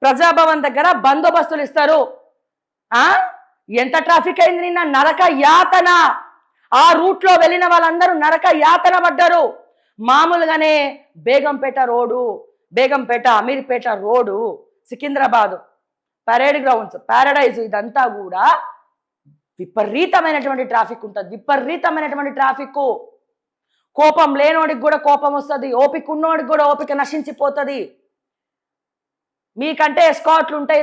[SPEAKER 1] ప్రజాభవన్ దగ్గర బందోబస్తులు ఇస్తారు. ఎంత ట్రాఫిక్ అయింది నిన్న, నరక యాతన. ఆ రూట్లో వెళ్ళిన వాళ్ళందరూ నరక యాతన పడ్డారు. మామూలుగానే Begumpet road, Begumpet Ameerpet road, Secunderabad parade grounds, Paradise, ఇదంతా కూడా విపరీతమైనటువంటి ట్రాఫిక్ ఉంటుంది. విపరీతమైనటువంటి ట్రాఫిక్. కోపం లేనోడికి కూడా కోపం వస్తుంది, ఓపిక ఉన్నోడికి కూడా ఓపిక నశించిపోతుంది. మీకంటే ఎస్కాట్లు ఉంటాయి,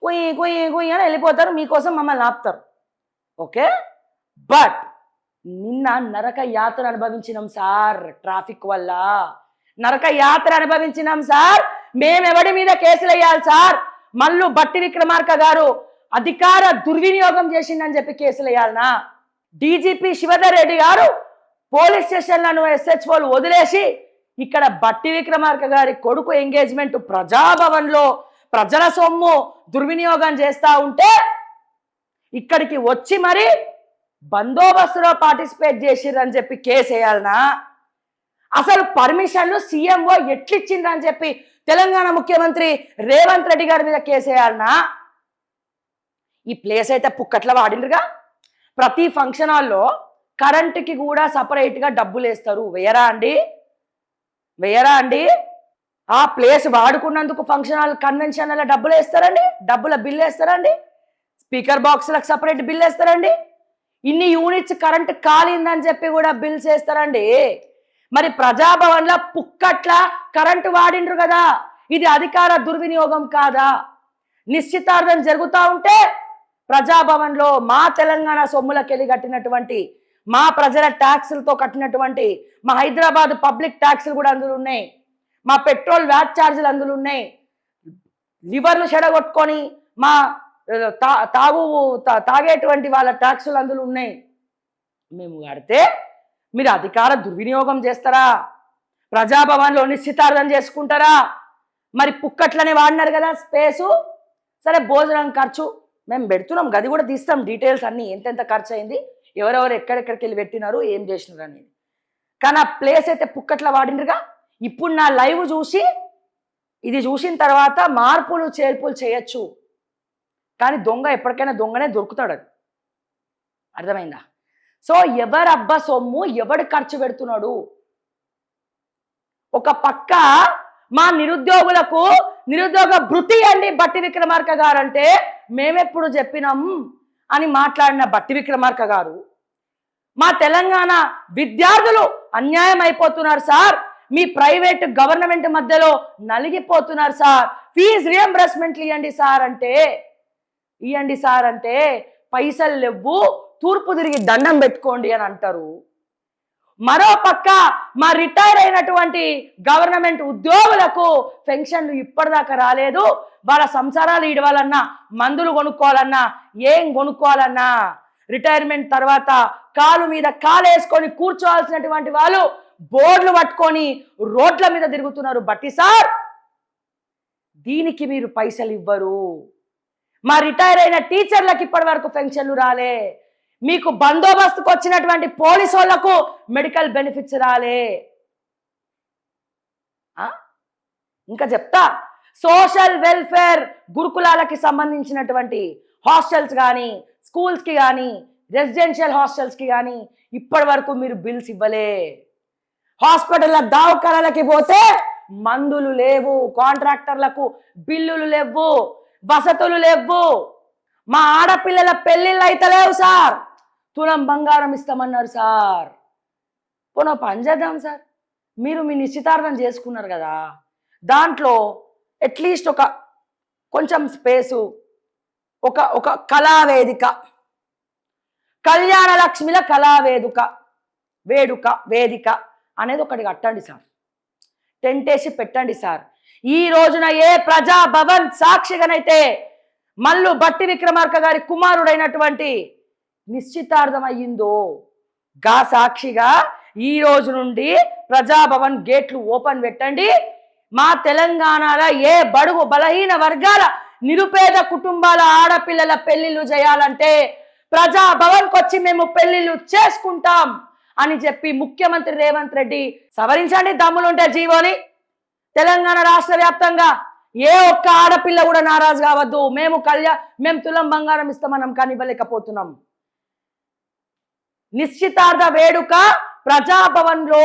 [SPEAKER 1] కుయ్యి కుయ్యి కుయ్యి అని వెళ్ళిపోతారు, మీకోసం మమ్మల్ని ఆపుతారు. ఓకే, బట్ నిన్న నరక యాత్ర అనుభవించినాం సార్. ట్రాఫిక్ వల్ల నరక యాత్ర అనుభవించినాం సార్. మేమెవడి మీద కేసులు వేయాలి సార్? మళ్ళీ బట్టి విక్రమార్క గారు అధికార దుర్వినియోగం చేసిందని చెప్పి కేసులు వేయాలనా? డీజీపీ శివధర్ రెడ్డి గారు పోలీస్ స్టేషన్లను ఎస్హెచ్ఓలు వదిలేసి ఇక్కడ బట్టి విక్రమార్క గారి కొడుకు ఎంగేజ్మెంట్ ప్రజాభవన్లో ప్రజల సొమ్ము దుర్వినియోగం చేస్తూ ఉంటే ఇక్కడికి వచ్చి మరి బందోబస్తులో పార్టిసిపేట్ చేసిర్రని చెప్పి కేసు వేయాలనా? అసలు పర్మిషన్లు సీఎంఓ ఎట్లిచ్చిండ్రని చెప్పి తెలంగాణ ముఖ్యమంత్రి రేవంత్ రెడ్డి గారి మీద కేసు వేయాలనా? ఈ ప్లేస్ అయితే పుక్కట్లా వాడిండ్రుగా. ప్రతి ఫంక్షన్ హాల్లో కరెంటుకి కూడా సపరేట్గా డబ్బులు వేస్తారు. వేయరా అండి? ఆ ప్లేస్ వాడుకున్నందుకు ఫంక్షన్ హాల్ కన్వెన్షన్ హాల్లో డబ్బులు వేస్తారండి, డబ్బుల బిల్లు వేస్తారండి, స్పీకర్ బాక్స్లకు సపరేట్ బిల్ వేస్తారండి, ఇన్ని యూనిట్స్ కరెంట్ కాలిందని చెప్పి కూడా బిల్స్ వేస్తారండి. మరి ప్రజాభవన్లో పుక్కట్ల కరెంటు వాడిండ్రు కదా, ఇది అధికార దుర్వినియోగం కాదా? నిశ్చితార్థం జరుగుతూ ఉంటే ప్రజాభవన్లో మా తెలంగాణ సొమ్ములకెళ్ళి కట్టినటువంటి, మా ప్రజల ట్యాక్సులతో కట్టినటువంటి, మా హైదరాబాద్ పబ్లిక్ ట్యాక్సులు కూడా అందులో ఉన్నాయి, మా పెట్రోల్ వ్యాట్ ఛార్జీలు అందులో ఉన్నాయి, లివర్లు చెడగొట్టుకొని మా తాగేటువంటి వాళ్ళ ట్యాక్సులు అందులో ఉన్నాయి. మేము కడితే మీరు అధికార దుర్వినియోగం చేస్తారా? ప్రజాభవన్లో నిశ్చితార్థం చేసుకుంటారా? మరి పుక్కట్లనే వాడినారు కదా స్పేసు. సరే, భోజనం ఖర్చు మేము పెడుతున్నాం, గది కూడా తీస్తాం, డీటెయిల్స్ అన్నీ ఎంతెంత ఖర్చు అయింది, ఎవరెవరు ఎక్కడెక్కడికి వెళ్ళి పెట్టినారు, ఏం చేసినారు అనేది. కానీ ఆ ప్లేస్ అయితే పుక్కట్ల వాడినరుగా. ఇప్పుడు నా లైవ్ చూసి ఇది చూసిన తర్వాత మార్పులు చేర్పులు చేయొచ్చు, కానీ దొంగ ఎప్పటికైనా దొంగనే దొరుకుతాడు. అది అర్థమైందా? సో ఎవరబ్బ సొమ్ము ఎవడు ఖర్చు పెడుతున్నాడు? ఒక పక్క మా నిరుద్యోగులకు నిరుద్యోగ భృతి అండి బట్టి విక్రమార్క గారు అంటే మేమెప్పుడు చెప్పినాం అని మాట్లాడిన బట్టి విక్రమార్క గారు, మా తెలంగాణ విద్యార్థులు అన్యాయం అయిపోతున్నారు సార్, మీ ప్రైవేట్ గవర్నమెంట్ మధ్యలో నలిగిపోతున్నారు సార్, ఫీజు రియంబర్స్మెంట్లు ఇవ్వండి సార్ అంటే పైసలు లేవు, తూర్పు తిరిగి దండం పెట్టుకోండి అని అంటారు. మరో పక్క మా రిటైర్ అయినటువంటి గవర్నమెంట్ ఉద్యోగులకు పెన్షన్లు ఇప్పటిదాకా రాలేదు, వాళ్ళ సంసారాలు ఈడవాలన్నా, మందులు కొనుక్కోవాలన్నా, ఏం కొనుక్కోవాలన్నా రిటైర్మెంట్ తర్వాత కాలు మీద కాలు వేసుకొని కూర్చోవాల్సినటువంటి వాళ్ళు బోర్డులు పట్టుకొని రోడ్ల మీద తిరుగుతున్నారు. బట్టి సార్, దీనికి మీరు పైసలు ఇవ్వరు. మా రిటైర్ అయిన టీచర్లకు ఇప్పటి వరకు పెన్షన్లు రాలే, మీకు బందోబస్తుకు వచ్చినటువంటి పోలీసు వాళ్లకు మెడికల్ బెనిఫిట్స్ రాలే. ఇంకా చెప్తా, సోషల్ వెల్ఫేర్ గురుకులాలకి సంబంధించినటువంటి హాస్టల్స్ కానీ, స్కూల్స్కి కానీ, రెసిడెన్షియల్ హాస్టల్స్కి కానీ ఇప్పటి వరకు మీరు బిల్స్ ఇవ్వలే. హాస్పిటల్ దవాఖానాలకి పోతే మందులు లేవు, కాంట్రాక్టర్లకు బిల్లులు లేవు, వసతులు లేవు, మా ఆడపిల్లల పెళ్ళిళ్ళు అయితే లేవు సార్, తులం బంగారం ఇస్తామన్నారు సార్. పోనీ పని చేద్దాం సార్, మీరు మీ నిశ్చితార్థం చేసుకున్నారు కదా, దాంట్లో అట్లీస్ట్ ఒక కొంచెం స్పేసు, ఒక కళావేదిక, కళ్యాణ లక్ష్మిల వేదిక అనేది ఒకటి కట్టండి సార్, టెంట్ వేసి పెట్టండి సార్. ఈ రోజున ఏ ప్రజాభవన్ సాక్షిగానైతే మల్లు బట్టి విక్రమార్క గారి కుమారుడైనటువంటి నిశ్చితార్థం అయ్యిందో గా సాక్షిగా ఈ రోజు నుండి ప్రజాభవన్ గేట్లు ఓపెన్ పెట్టండి. మా తెలంగాణలో ఏ బడుగు బలహీన వర్గాల నిరుపేద కుటుంబాల ఆడపిల్లల పెళ్లిళ్ళు చేయాలంటే ప్రజాభవన్కి వచ్చి మేము పెళ్లిళ్ళు చేసుకుంటాం అని చెప్పి ముఖ్యమంత్రి రేవంత్ రెడ్డి సవరించండి దమ్ములుంటే జీవోని. తెలంగాణ రాష్ట్ర వ్యాప్తంగా ఏ ఒక్క ఆడపిల్ల కూడా నారాజు కావద్దు. మేము తులం బంగారం ఇస్తామన్నాం కానీ ఇవ్వలేకపోతున్నాం. నిశ్చితార్థ వేడుక ప్రజాభవన్లో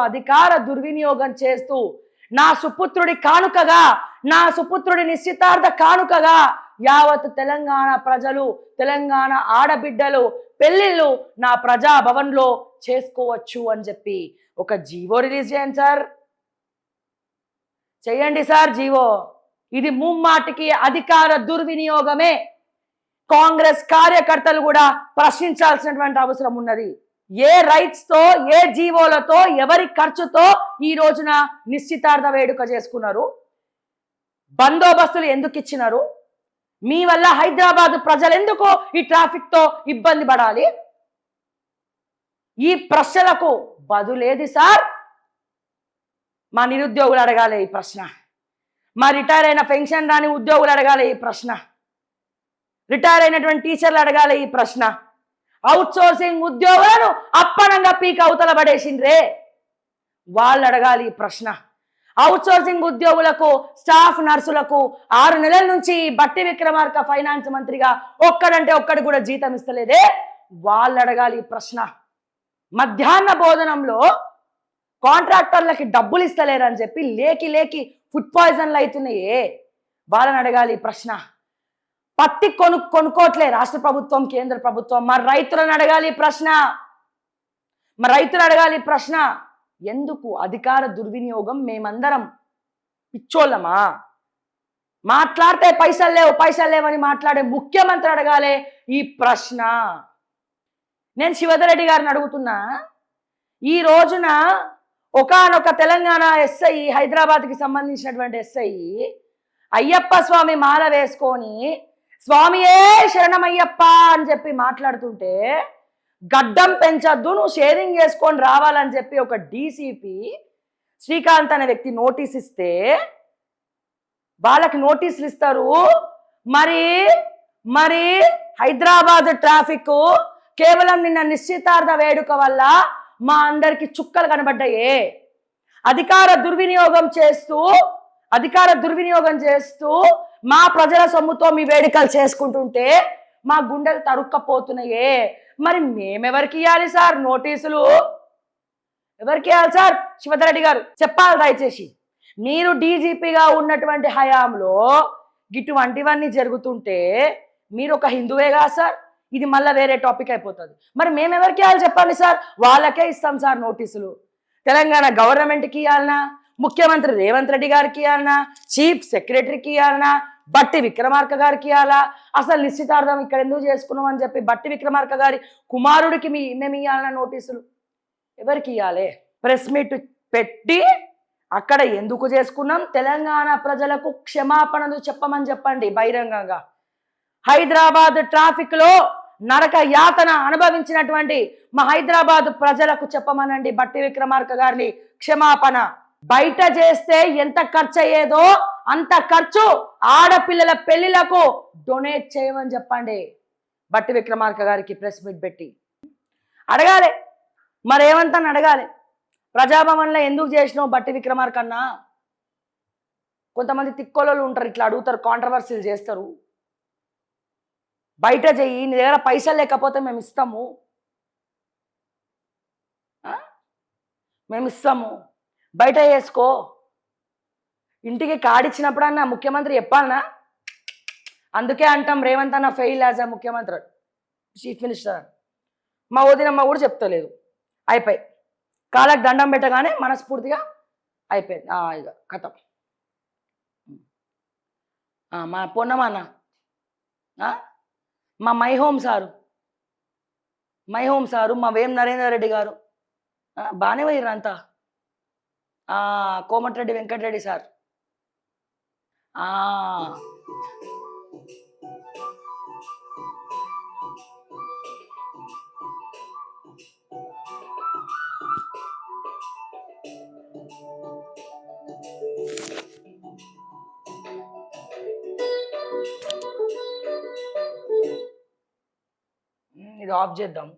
[SPEAKER 1] అధికార దుర్వినియోగం చేస్తూ నా సుపుత్రుడి కానుకగా, నా సుపుత్రుడి నిశ్చితార్థ కానుకగా యావత్ తెలంగాణ ప్రజలు, తెలంగాణ ఆడబిడ్డలు పెళ్లిళ్ళు నా ప్రజాభవన్లో చేసుకోవచ్చు అని చెప్పి ఒక జీవో రిలీజ్ చేయండి సార్, చేయండి సార్ జీవో. ఇది ముమ్మాటికి అధికార దుర్వినియోగమే. కాంగ్రెస్ కార్యకర్తలు కూడా ప్రశ్నించాల్సినటువంటి అవసరం ఉన్నది. ఏ రైట్స్తో, ఏ జీవోలతో, ఎవరి ఖర్చుతో ఈ రోజున నిశ్చితార్థ వేడుక చేసుకున్నారు? బందోబస్తులు ఎందుకు ఇచ్చినారు? మీ వల్ల హైదరాబాద్ ప్రజలు ఎందుకు ఈ ట్రాఫిక్తో ఇబ్బంది పడాలి? ఈ ప్రశ్నలకు బదులేది సార్? మా నిరుద్యోగులు అడగాలి ఈ ప్రశ్న, మా రిటైర్ అయిన పెన్షన్ రాని ఉద్యోగులు అడగాలి ఈ ప్రశ్న, రిటైర్ అయినటువంటి టీచర్లు అడగాలి ఈ ప్రశ్న, అవుట్ సోర్సింగ్ ఉద్యోగులను అప్పనంగా పీక్ అవతల పడేసిండ్రే వాళ్ళు అడగాలి ఈ ప్రశ్న. అవుట్ సోర్సింగ్ ఉద్యోగులకు, స్టాఫ్ నర్సులకు 6 నెలల నుంచి బట్టి విక్రమార్క ఫైనాన్స్ మంత్రిగా ఒక్కడంటే ఒక్కడి కూడా జీతం ఇస్తలేదే, వాళ్ళు అడగాలి ఈ ప్రశ్న. మధ్యాహ్న భోజనంలో కాంట్రాక్టర్లకి డబ్బులు ఇస్తలేరని చెప్పి లేకి ఫుడ్ పాయిజన్లు అవుతున్నాయే, వాళ్ళని అడగాలి ఈ ప్రశ్న. పత్తి కొనుక్కోవట్లే రాష్ట్ర ప్రభుత్వం, కేంద్ర ప్రభుత్వం, మరి రైతులను అడగాలి ప్రశ్న. ఎందుకు అధికార దుర్వినియోగం? మేమందరం పిచ్చోళ్ళమా? మాట్లాడితే పైసలు లేవని మాట్లాడే ముఖ్యమంత్రి అడగాలి ఈ ప్రశ్న. నేను శివధరెడ్డి గారిని అడుగుతున్నా, ఈ రోజున ఒకానొక తెలంగాణ ఎస్ఐ, హైదరాబాద్కి సంబంధించినటువంటి ఎస్ఐ అయ్యప్ప స్వామి మాల వేసుకొని స్వామియే శరణమయ్యప్ప అని చెప్పి మాట్లాడుతుంటే, గడ్డం పెంచద్దు, నువ్వు షేరింగ్ చేసుకొని రావాలని చెప్పి ఒక డీసీపీ శ్రీకాంత్ అనే వ్యక్తి నోటీస్ ఇస్తే వాళ్ళకి నోటీసులు ఇస్తారు. మరి హైదరాబాద్ ట్రాఫిక్ కేవలం నిన్న నిశ్చితార్థ వేడుక వల్ల మా అందరికి చుక్కలు కనబడ్డాయే. అధికార దుర్వినియోగం చేస్తూ మా ప్రజల సొమ్ముతో మీ వేడుకలు చేసుకుంటుంటే మా గుండెలు తరుక్కపోతున్నాయే. మరి మేమెవరికి ఇవ్వాలి సార్ నోటీసులు? ఎవరికి ఇవ్వాలి సార్? శివధరెడ్డి గారు చెప్పాలి దయచేసి. మీరు డీజీపీగా ఉన్నటువంటి హయాంలో ఇటువంటివన్నీ జరుగుతుంటే మీరు ఒక హిందువేగా సార్? ఇది మళ్ళీ వేరే టాపిక్ అయిపోతుంది. మరి మేమెవరికి ఇవ్వాలి చెప్పండి సార్? వాళ్ళకే ఇస్తాం సార్ నోటీసులు. తెలంగాణ గవర్నమెంట్కి ఇవ్వాలనా, ముఖ్యమంత్రి రేవంత్ రెడ్డి గారికి ఇవ్వాలనా, చీఫ్ సెక్రటరీకి ఇవ్వాలనా, బట్టి విక్రమార్క గారికి ఇవ్వాలా? అసలు నిశ్చితార్థం ఇక్కడ ఎందుకు చేసుకున్నాం అని చెప్పి బట్టి విక్రమార్క గారి కుమారుడికి మేము ఇవ్వాలన్నా నోటీసులు? ఎవరికి ఇవ్వాలి? ప్రెస్ మీట్ పెట్టి అక్కడ ఎందుకు చేసుకున్నాం, తెలంగాణ ప్రజలకు క్షమాపణలు చెప్పమని చెప్పండి బహిరంగంగా. హైదరాబాద్ ట్రాఫిక్ లో నరక యాతన అనుభవించినటువంటి మా హైదరాబాద్ ప్రజలకు చెప్పమనండి బట్టి విక్రమార్క గారిని క్షమాపణ. బయట చేస్తే ఎంత ఖర్చు అయ్యేదో అంత ఖర్చు ఆడపిల్లల పెళ్లిలకు డొనేట్ చేయమని చెప్పండి బట్టి విక్రమార్క గారికి ప్రెస్ మీట్ పెట్టి అడగాలి. మరేమంతా అడగాలి, ప్రజాభవన్లో ఎందుకు చేసినావు బట్టి విక్రమార్క అన్నా? కొంతమంది తిక్కోళ్ళు ఉంటారు, ఇట్లా అడుగుతారు, కాంట్రవర్సీలు చేస్తారు. బయట చెయ్యి, నీ దగ్గర పైసలు లేకపోతే మేము ఇస్తాము, బయట చేసుకో. ఇంటికి కాడిచ్చినప్పుడన్నా ముఖ్యమంత్రి చెప్పాలనా? అందుకే అంటాం రేవంత్ అన్న ఫెయిల్ యాజ్ అ ముఖ్యమంత్రి, చీఫ్ మినిస్టర్. మా వదినమ్మ కూడా చెప్తలేదు. అయిపోయి కాళ్ళకి దండం పెట్టగానే మనస్ఫూర్తిగా అయిపోయింది ఇక కథం. మా పొన్నమా అన్న, మా మై హోమ్ సారు, మా వేం నరేందర్ రెడ్డి గారు బాగానే పోయిర్రు అంతా. కోమటిరెడ్డి వెంకటరెడ్డి సార్ ఇది ఆఫ్ చేద్దాం.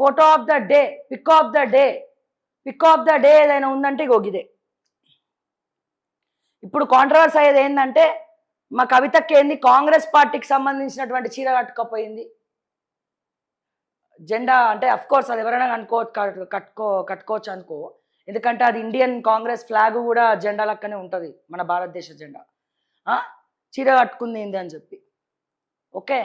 [SPEAKER 1] Photo of the day, pic of the day ఏదైనా ఉందంటే ఇదే. ఇప్పుడు కాంట్రవర్సీ అయ్యేది ఏంటంటే, మా కవితకి ఏంది కాంగ్రెస్ పార్టీకి సంబంధించినటువంటి చీర కట్టుకోపోయింది. జెండా అంటే అఫ్ కోర్స్ అది ఎవరైనా కట్టుకోవచ్చు అనుకో, ఎందుకంటే అది ఇండియన్ కాంగ్రెస్ ఫ్లాగ్ కూడా జెండా లెక్కనే ఉంటుంది, మన భారతదేశ జెండా. చీర కట్టుకుంది ఏంది అని చెప్పి. ఓకే,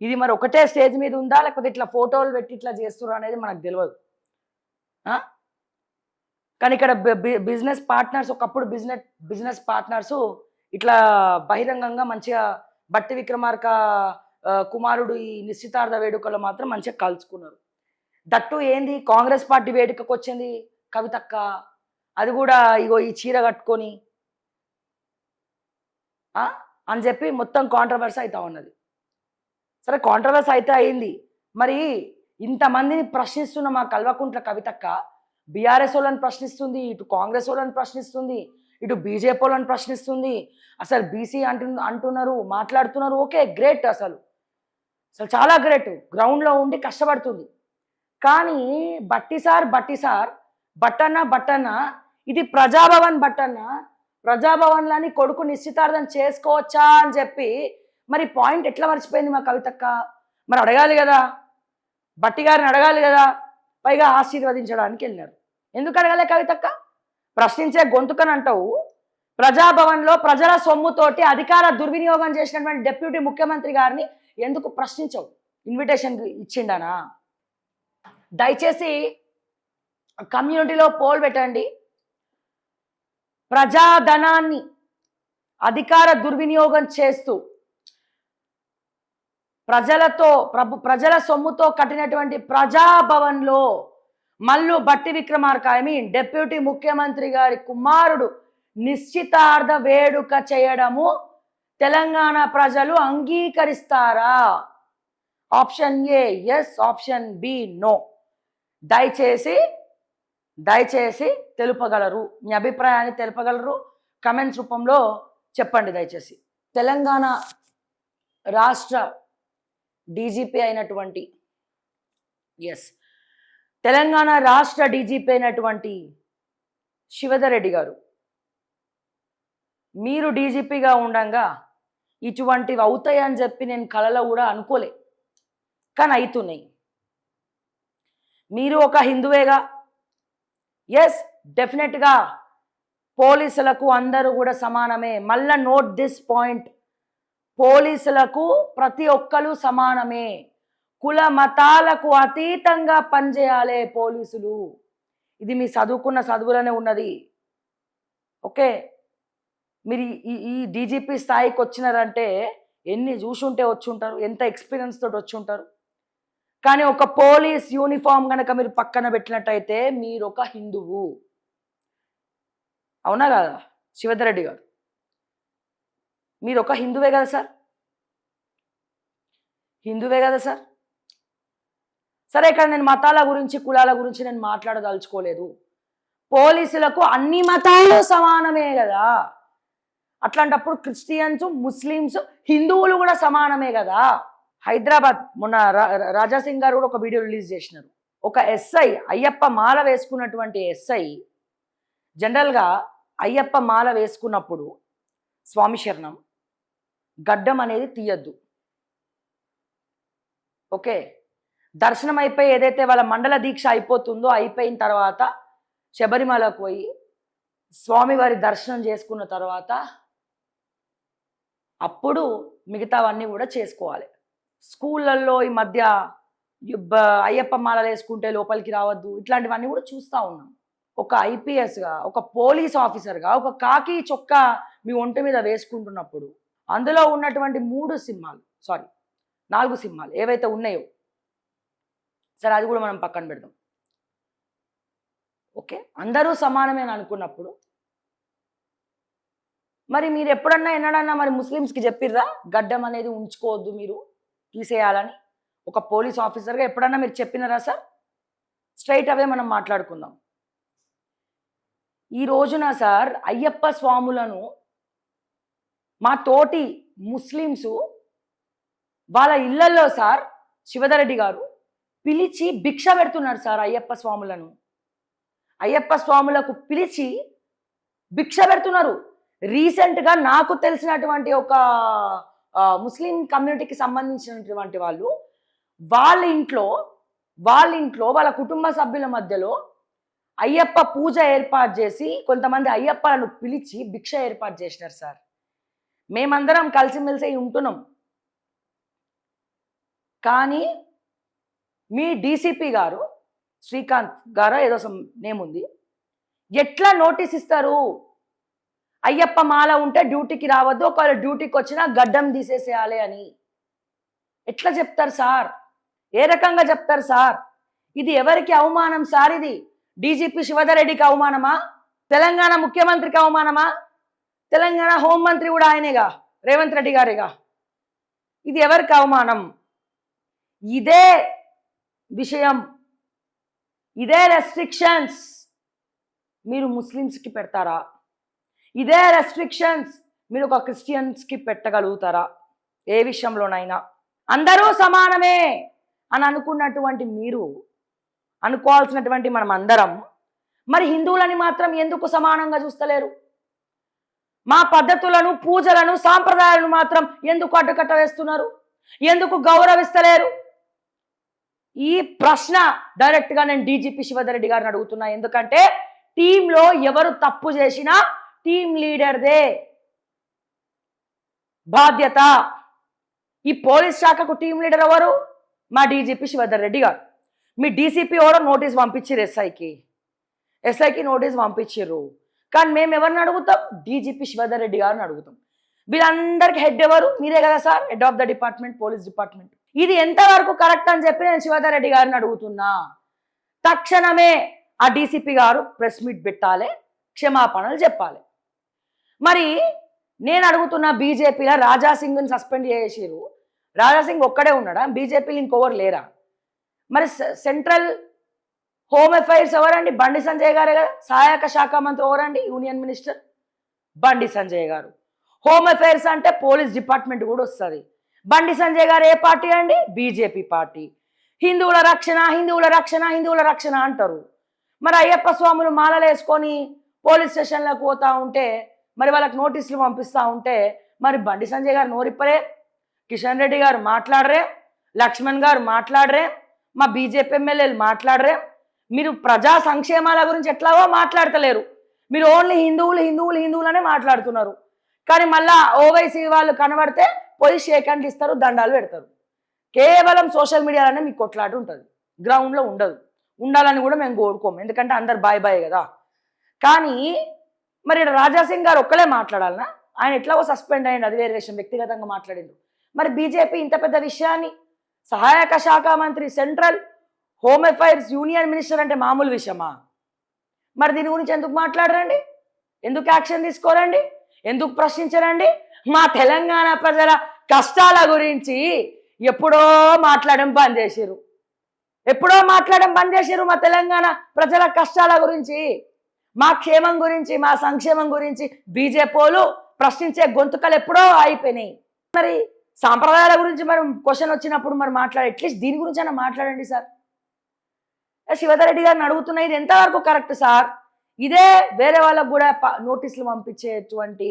[SPEAKER 1] ఇది మరి ఒకటే స్టేజ్ మీద ఉందా లేకపోతే ఇట్లా ఫోటోలు పెట్టి ఇట్లా చేస్తున్నారు అనేది మనకు తెలియదు. కానీ ఇక్కడ బిజినెస్ పార్ట్నర్స్, ఒకప్పుడు బిజినెస్ పార్ట్నర్స్ ఇట్లా బహిరంగంగా మంచిగా బట్టి విక్రమార్క కుమారుడు ఈ నిశ్చితార్థ వేడుకలో మాత్రం మంచిగా కలుసుకున్నారు. దట్టు ఏంది కాంగ్రెస్ పార్టీ వేడుకకు వచ్చింది కవితక్క, అది కూడా ఇగో ఈ చీర కట్టుకొని అని చెప్పి మొత్తం కాంట్రవర్సీ అవుతా ఉన్నది. సరే కాంట్రవర్సీ అయితే అయింది, మరి ఇంతమందిని ప్రశ్నిస్తున్న మా కల్వకుంట్ల కవితక్క బీఆర్ఎస్ వాళ్ళని ప్రశ్నిస్తుంది, ఇటు కాంగ్రెస్ వాళ్ళని ప్రశ్నిస్తుంది, ఇటు బీజేపీ వాళ్ళని ప్రశ్నిస్తుంది. అసలు బీసీ అంటున్నారు, మాట్లాడుతున్నారు. ఓకే, గ్రేట్, అసలు చాలా గ్రేట్, గ్రౌండ్లో ఉండి కష్టపడుతుంది. కానీ బట్టి సార్ బట్టన్న ఇది ప్రజాభవన్లని కొడుకు నిశ్చితార్థం చేసుకోవచ్చా అని చెప్పి మరి పాయింట్ ఎట్లా మర్చిపోయింది మా కవితక్క? మరి అడగాలి కదా, బట్టి గారిని అడగాలి కదా, పైగా ఆశీర్వదించడానికి వెళ్ళినారు. ఎందుకు అడగాలి కవితక్క? ప్రశ్నించే గొంతుకని అంటావు. ప్రజాభవన్లో ప్రజల సొమ్ముతోటి అధికార దుర్వినియోగం చేసినటువంటి డిప్యూటీ ముఖ్యమంత్రి గారిని ఎందుకు ప్రశ్నించవు? ఇన్విటేషన్ ఇచ్చిండానా? దయచేసి కమ్యూనిటీలో పోల్ పెట్టండి. ప్రజాధనాన్ని అధికార దుర్వినియోగం చేస్తూ ప్రజల సొమ్ముతో కట్టినటువంటి ప్రజాభవన్లో మల్లు బట్టి విక్రమార్క డిప్యూటీ ముఖ్యమంత్రి గారి కుమారుడు నిశ్చితార్థ వేడుక చేయడము తెలంగాణ ప్రజలు అంగీకరిస్తారా? Option A yes, option B no. దయచేసి తెలుపగలరు, మీ అభిప్రాయాన్ని తెలుపగలరు, కమెంట్స్ రూపంలో చెప్పండి దయచేసి. తెలంగాణ రాష్ట్ర డీజీపీ అయినటువంటి తెలంగాణ రాష్ట్ర డీజీపీ అయినటువంటి శివధర్ రెడ్డి గారు, మీరు డీజీపీగా ఉండగా ఇటువంటివి అవుతాయని చెప్పి నేను కలలో కూడా అనుకోలే, కానీ అవుతున్నాయి. మీరు ఒక హిందువేగా, ఎస్ డెఫినెట్గా పోలీసులకు అందరూ కూడా సమానమే. మళ్ళా నోట్ దిస్ పాయింట్, పోలీసులకు ప్రతి ఒక్కరు సమానమే. కుల మతాలకు అతీతంగా పనిచేయాలి పోలీసులు. ఇది మీ చదువుకున్న చదువులోనే ఉన్నది. ఓకే, మీరు ఈ డీజీపీ స్థాయికి వచ్చినారంటే ఎన్ని చూసుంటే వచ్చి ఉంటారు, ఎంత ఎక్స్పీరియన్స్ తోటి వచ్చి ఉంటారు. కానీ ఒక పోలీస్ యూనిఫామ్ కనుక మీరు పక్కన పెట్టినట్టయితే మీరు ఒక హిందువు. అవునా కదా శివధర్ రెడ్డి గారు? మీరు ఒక హిందువే కదా సార్? హిందువే కదా సార్? సరే, ఇక్కడ నేను మతాల గురించి కులాల గురించి నేను మాట్లాడదలుచుకోలేదు. పోలీసులకు అన్ని మతాలు సమానమే కదా. అట్లాంటప్పుడు క్రిస్టియన్స్, ముస్లిమ్స్, హిందువులు కూడా సమానమే కదా. హైదరాబాద్ మొన్న రాజాసింగ్ గారు కూడా ఒక వీడియో రిలీజ్ చేసినారు. ఒక ఎస్ఐ, అయ్యప్ప మాల వేసుకున్నటువంటి ఎస్ఐ, జనరల్గా అయ్యప్ప మాల వేసుకున్నప్పుడు స్వామి శరణం గడ్డం అనేది తీయద్దు. ఓకే, దర్శనం అయిపోయి ఏదైతే వాళ్ళ మండల దీక్ష అయిపోతుందో అయిపోయిన తర్వాత శబరిమలకు పోయి స్వామివారి దర్శనం చేసుకున్న తర్వాత అప్పుడు మిగతావన్నీ కూడా చేసుకోవాలి. స్కూళ్ళల్లో ఈ మధ్య అయ్యప్ప మాలలు వేసుకుంటే లోపలికి రావద్దు, ఇట్లాంటివన్నీ కూడా చూస్తూ ఉన్నాం. ఒక ఐపీఎస్గా, ఒక పోలీస్ ఆఫీసర్గా ఒక కాకి చొక్కా మీ ఒంటి మీద వేసుకుంటున్నప్పుడు అందులో ఉన్నటువంటి 4 సింహాలు ఏవైతే ఉన్నాయో, సరే అది కూడా మనం పక్కన పెడదాం. ఓకే, అందరూ సమానమే అని అనుకున్నప్పుడు మరి మీరు ఎన్నడన్నా మరి ముస్లిమ్స్కి చెప్పిర్రా గడ్డం అనేది ఉంచుకోవద్దు, మీరు తీసేయాలని? ఒక పోలీస్ ఆఫీసర్గా ఎప్పుడన్నా మీరు చెప్పినారా సార్? స్ట్రైట్ అవే మనం మాట్లాడుకుందాం. ఈ రోజున సార్ అయ్యప్ప స్వాములను మా తోటి ముస్లిమ్స్ వాళ్ళ ఇళ్లల్లో సార్ శివధర్ రెడ్డి గారు పిలిచి భిక్ష పెడుతున్నారు సార్. అయ్యప్ప స్వాములకు పిలిచి భిక్ష పెడుతున్నారు. రీసెంట్గా నాకు తెలిసినటువంటి ఒక ముస్లిం కమ్యూనిటీకి సంబంధించినటువంటి వాళ్ళు వాళ్ళ ఇంట్లో వాళ్ళ కుటుంబ సభ్యుల మధ్యలో అయ్యప్ప పూజ ఏర్పాటు చేసి కొంతమంది అయ్యప్పలను పిలిచి భిక్ష ఏర్పాటు చేసినారు సార్. మేమందరం కలిసిమెలిసి ఉంటున్నాం. కానీ మీ డీసీపీ గారు, శ్రీకాంత్ గారు ఏదో నేమ్ ఉంది, ఎట్లా నోటీస్ ఇస్తారు? అయ్యప్ప మాల ఉంటే డ్యూటీకి రావద్దు, ఒకవేళ డ్యూటీకి వచ్చినా గడ్డం తీసేసేయాలి అని ఎట్లా చెప్తారు సార్? ఏ రకంగా చెప్తారు సార్? ఇది ఎవరికి అవమానం సార్? ఇది డీజీపీ శివధర్ రెడ్డికి అవమానమా? తెలంగాణ ముఖ్యమంత్రికి అవమానమా? తెలంగాణ హోంమంత్రి కూడా ఆయనేగా, రేవంత్ రెడ్డి గారేగా. ఇది ఎవరికి అవమానం? ఇదే విషయం, ఇదే రెస్ట్రిక్షన్స్ మీరు ముస్లిమ్స్కి పెడతారా? ఇదే రెస్ట్రిక్షన్స్ మీరు ఒక క్రిస్టియన్స్కి పెట్టగలుగుతారా? ఏ విషయంలోనైనా అందరూ సమానమే అని అనుకున్నటువంటి మీరు, అనుకోవాల్సినటువంటి మనం అందరం, మరి హిందువులని మాత్రం ఎందుకు సమానంగా చూస్తలేరు? మా పద్ధతులను, పూజలను, సాంప్రదాయాలను మాత్రం ఎందుకు అడ్డుకట్ట వేస్తున్నారు? ఎందుకు గౌరవిస్తలేరు? ఈ ప్రశ్న డైరెక్ట్గా నేను డీజీపీ శివధర్ రెడ్డి గారిని అడుగుతున్నా. ఎందుకంటే టీంలో ఎవరు తప్పు చేసినా టీం లీడర్దే బాధ్యత. ఈ పోలీస్ శాఖకు టీం లీడర్ ఎవరు? మా డీజీపీ శివధర్ రెడ్డి గారు. మీ డీసీపీ కూడా నోటీస్ పంపించారు ఎస్ఐకి నోటీస్ పంపించారు. కానీ మేము ఎవరిని అడుగుతాం? డీజీపీ శివధర్ రెడ్డి గారిని అడుగుతాం. వీళ్ళందరికీ హెడ్ ఎవరు? మీరే కదా sir, head of the department, police department. ఇది ఎంతవరకు కరెక్ట్ అని చెప్పి నేను శివధర్ రెడ్డి గారిని అడుగుతున్నా. తక్షణమే ఆ డీసీపీ గారు ప్రెస్ మీట్ పెట్టాలి, క్షమాపణలు చెప్పాలి. మరి నేను అడుగుతున్న, బీజేపీలో రాజాసింగ్ని సస్పెండ్ చేసిరు. రాజాసింగ్ ఒక్కడే ఉన్నాడా? బీజేపీలో ఇంకొవరు లేరా? మరి సెంట్రల్ హోమ్ అఫైర్స్ ఎవరండి? బండి సంజయ్ గారే కదా. సహాయక శాఖ మంత్రి ఎవరండి? యూనియన్ మినిస్టర్ బండి సంజయ్ గారు. హోమ్ అఫైర్స్ అంటే పోలీస్ డిపార్ట్మెంట్ కూడా వస్తుంది. బండి సంజయ్ గారు ఏ పార్టీ అండి? BJP party. హిందువుల రక్షణ హిందువుల రక్షణ హిందువుల రక్షణ అంటారు. మరి అయ్యప్ప స్వాములు మాలలు వేసుకొని పోలీస్ స్టేషన్లకు పోతా ఉంటే, మరి వాళ్ళకి నోటీసులు పంపిస్తూ ఉంటే, మరి బండి సంజయ్ గారు నోరిప్పరే, కిషన్ రెడ్డి గారు మాట్లాడరే, లక్ష్మణ్ గారు మాట్లాడరే, మా బీజేపీ ఎమ్మెల్యేలు మాట్లాడరే. మీరు ప్రజా సంక్షేమాల గురించి ఎట్లాగో మాట్లాడతలేరు. మీరు ఓన్లీ హిందువులు హిందువులు హిందువులనే మాట్లాడుతున్నారు. కానీ మళ్ళా ఓవైసీ వాళ్ళు కనబడితే పోయి షేక్ హ్యాండ్లు ఇస్తారు, దండాలు పెడతారు. కేవలం సోషల్ మీడియాలోనే మీకు కొట్లాట ఉంటుంది, గ్రౌండ్లో ఉండదు. ఉండాలని కూడా మేము కోరుకోము, ఎందుకంటే అందరు బాయ్ బాయ్ కదా. కానీ మరి రాజాసింగ్ గారు ఒక్కలే మాట్లాడాలనా? ఆయన ఎట్లాగో సస్పెండ్ అయ్యండి, అది వేరే విషయం, వ్యక్తిగతంగా మాట్లాడిండు. మరి బీజేపీ ఇంత పెద్ద విషయాన్ని, సహాయక శాఖ మంత్రి, central home affairs, union minister అంటే మామూలు విషయమా? మరి దీని గురించి ఎందుకు మాట్లాడరండి? ఎందుకు యాక్షన్ తీసుకోరండి? ఎందుకు ప్రశ్నించరండి? మా తెలంగాణ ప్రజల కష్టాల గురించి ఎప్పుడో మాట్లాడడం బంద్ చేసిరు. మా తెలంగాణ ప్రజల కష్టాల గురించి, మా క్షేమం గురించి, మా సంక్షేమం గురించి బీజేపీలు ప్రశ్నించే గొంతుకలు ఎప్పుడో అయిపోయినాయి. మరి సాంప్రదాయాల గురించి మరి క్వశ్చన్ వచ్చినప్పుడు మరి అట్లీస్ట్ దీని గురించి అయినా మాట్లాడండి సార్. శివధర్ రెడ్డి గారిని అడుగుతున్నా, ఇది ఎంతవరకు కరెక్ట్ సార్? ఇదే వేరే వాళ్ళకు కూడా నోటీసులు పంపించేటువంటి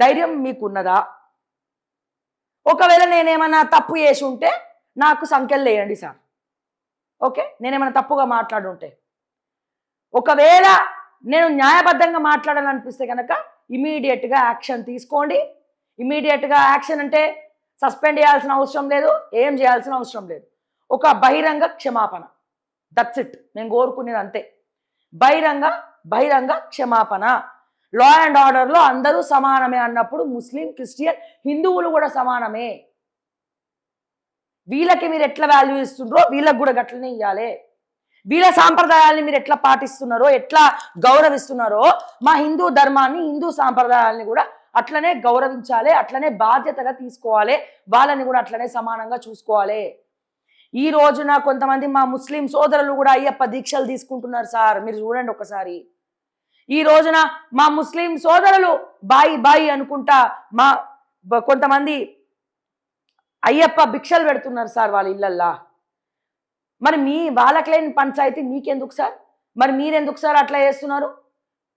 [SPEAKER 1] ధైర్యం మీకున్నదా? ఒకవేళ నేనేమన్నా తప్పు చేసి ఉంటే నాకు సంఖ్యలు వేయండి సార్. ఓకే, నేనేమన్నా తప్పుగా మాట్లాడుంటే, ఒకవేళ నేను న్యాయబద్ధంగా మాట్లాడాలనిపిస్తే కనుక ఇమీడియట్గా యాక్షన్ తీసుకోండి. ఇమీడియట్గా యాక్షన్ అంటే సస్పెండ్ చేయాల్సిన అవసరం లేదు, ఏం చేయాల్సిన అవసరం లేదు. ఒక బహిరంగ క్షమాపణ, దట్స్ ఇట్. నేను కోరుకునేది అంతే, బహిరంగ క్షమాపణ. లా అండ్ ఆర్డర్లో అందరూ సమానమే అన్నప్పుడు ముస్లిం, క్రిస్టియన్, హిందువులు కూడా సమానమే. వీళ్ళకి మీరు ఎట్లా వాల్యూ ఇస్తుండ్రో వీళ్ళకి కూడా గట్లనే ఇవ్వాలి. వీళ్ళ సాంప్రదాయాల్ని మీరు ఎట్లా పాటిస్తున్నారో, ఎట్లా గౌరవిస్తున్నారో, మా హిందూ ధర్మాన్ని, హిందూ సాంప్రదాయాల్ని కూడా అట్లనే గౌరవించాలి, అట్లనే బాధ్యతగా తీసుకోవాలి, వాళ్ళని కూడా అట్లనే సమానంగా చూసుకోవాలి. ఈ రోజున కొంతమంది మా ముస్లిం సోదరులు కూడా అయ్యప్ప దీక్షలు తీసుకుంటున్నారు సార్, మీరు చూడండి ఒకసారి. ఈ రోజున మా ముస్లిం సోదరులు బాయి అనుకుంటా మా కొంతమంది అయ్యప్ప భిక్షలు పెడుతున్నారు సార్ వాళ్ళ ఇళ్ళల్లా. మరి వాళ్ళకి లేని పంచాయతీ మీకెందుకు సార్? మరి మీరెందుకు సార్ అట్లా చేస్తున్నారు?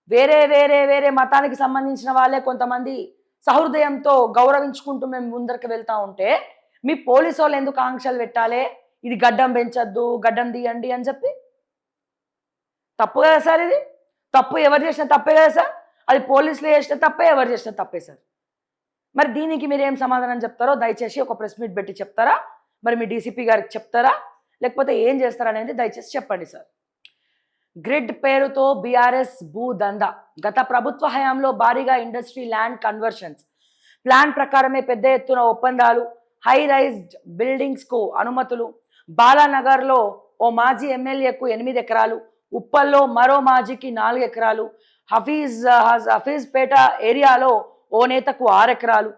[SPEAKER 1] వేరే మతానికి సంబంధించిన వాళ్ళే కొంతమంది సహృదయంతో గౌరవించుకుంటూ మేము ముందరికి వెళ్తా ఉంటే మీ పోలీసు వాళ్ళు ఎందుకు ఆంక్షలు పెట్టాలి? ఇది గడ్డం పెంచద్దు, గడ్డం తీయండి అని చెప్పి. తప్పు కదా సార్ ఇది? తప్పు ఎవరు చేసినా తప్పే కదా సార్? అది పోలీసులు చేసిన తప్పే, ఎవరు చేసినా తప్పే సార్. మరి దీనికి మీరు ఏం సమాధానం చెప్తారో దయచేసి ఒక ప్రెస్ మీట్ పెట్టి చెప్తారా? మరి మీ డీసీపీ గారికి చెప్తారా, లేకపోతే ఏం చేస్తారనేది దయచేసి చెప్పండి సార్. గ్రిడ్ పేరుతో బీఆర్ఎస్ భూదందా. గత ప్రభుత్వ హయాంలో భారీగా ఇండస్ట్రీ ల్యాండ్ కన్వర్షన్స్, ప్లాన్ ప్రకారమే పెద్ద ఎత్తున ఒప్పందాలు, హై రైజ్డ్ బిల్డింగ్స్కు అనుమతులు. బాలానగర్లో ఓ మాజీ ఎమ్మెల్యేకు 8 ఎకరాలు, ఉప్పల్లో మరో మాజీకి 4 ఎకరాలు, హఫీజ్పేట ఏరియాలో ఓ నేతకు 6 ఎకరాలు,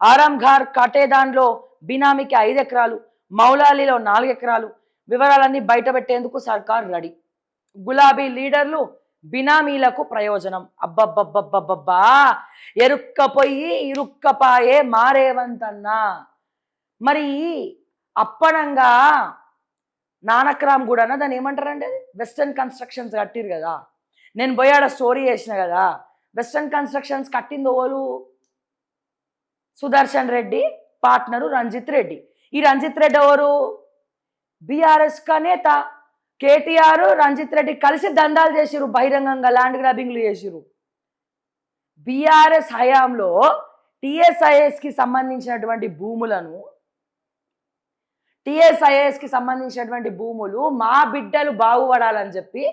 [SPEAKER 1] ఆరాంఘర్ కాటేదాన్లో బినామీకి 5 ఎకరాలు, మౌలాలీలో 4 ఎకరాలు. వివరాలన్నీ బయటపెట్టేందుకు సర్కార్ రెడీ. గులాబీ లీడర్లు బినామీలకు ప్రయోజనం. అబ్బబ్బబ్బబ్బబ్బా, ఎరుక్కపోయి ఇరుక్కపాయే మారేవంతన్నా. మరి అప్పనంగా నానక్రామ్ కూడా దాన్ని ఏమంటారండి, అది వెస్టర్న్ కన్స్ట్రక్షన్స్ కట్టిరు కదా. నేను పోయి ఆడ స్టోరీ చేసిన కదా, వెస్టర్న్ కన్స్ట్రక్షన్స్ కట్టింది ఓలు సుదర్శన్ రెడ్డి, పార్ట్నరు రంజిత్ రెడ్డి. ఈ రంజిత్ రెడ్డి ఎవరు? బీఆర్ఎస్ కా నేత. కేటీఆర్ రంజిత్ రెడ్డి కలిసి దందాలు చేసిరు, బహిరంగంగా ల్యాండ్ గ్రాబింగ్లు చేసిరు. బీఆర్ఎస్ హయాంలో టీఎస్ఐఎస్కి సంబంధించినటువంటి భూములను టిఎస్ఐఎస్కి సంబంధించినటువంటి భూములు మా బిడ్డలు బాగుపడాలని చెప్పి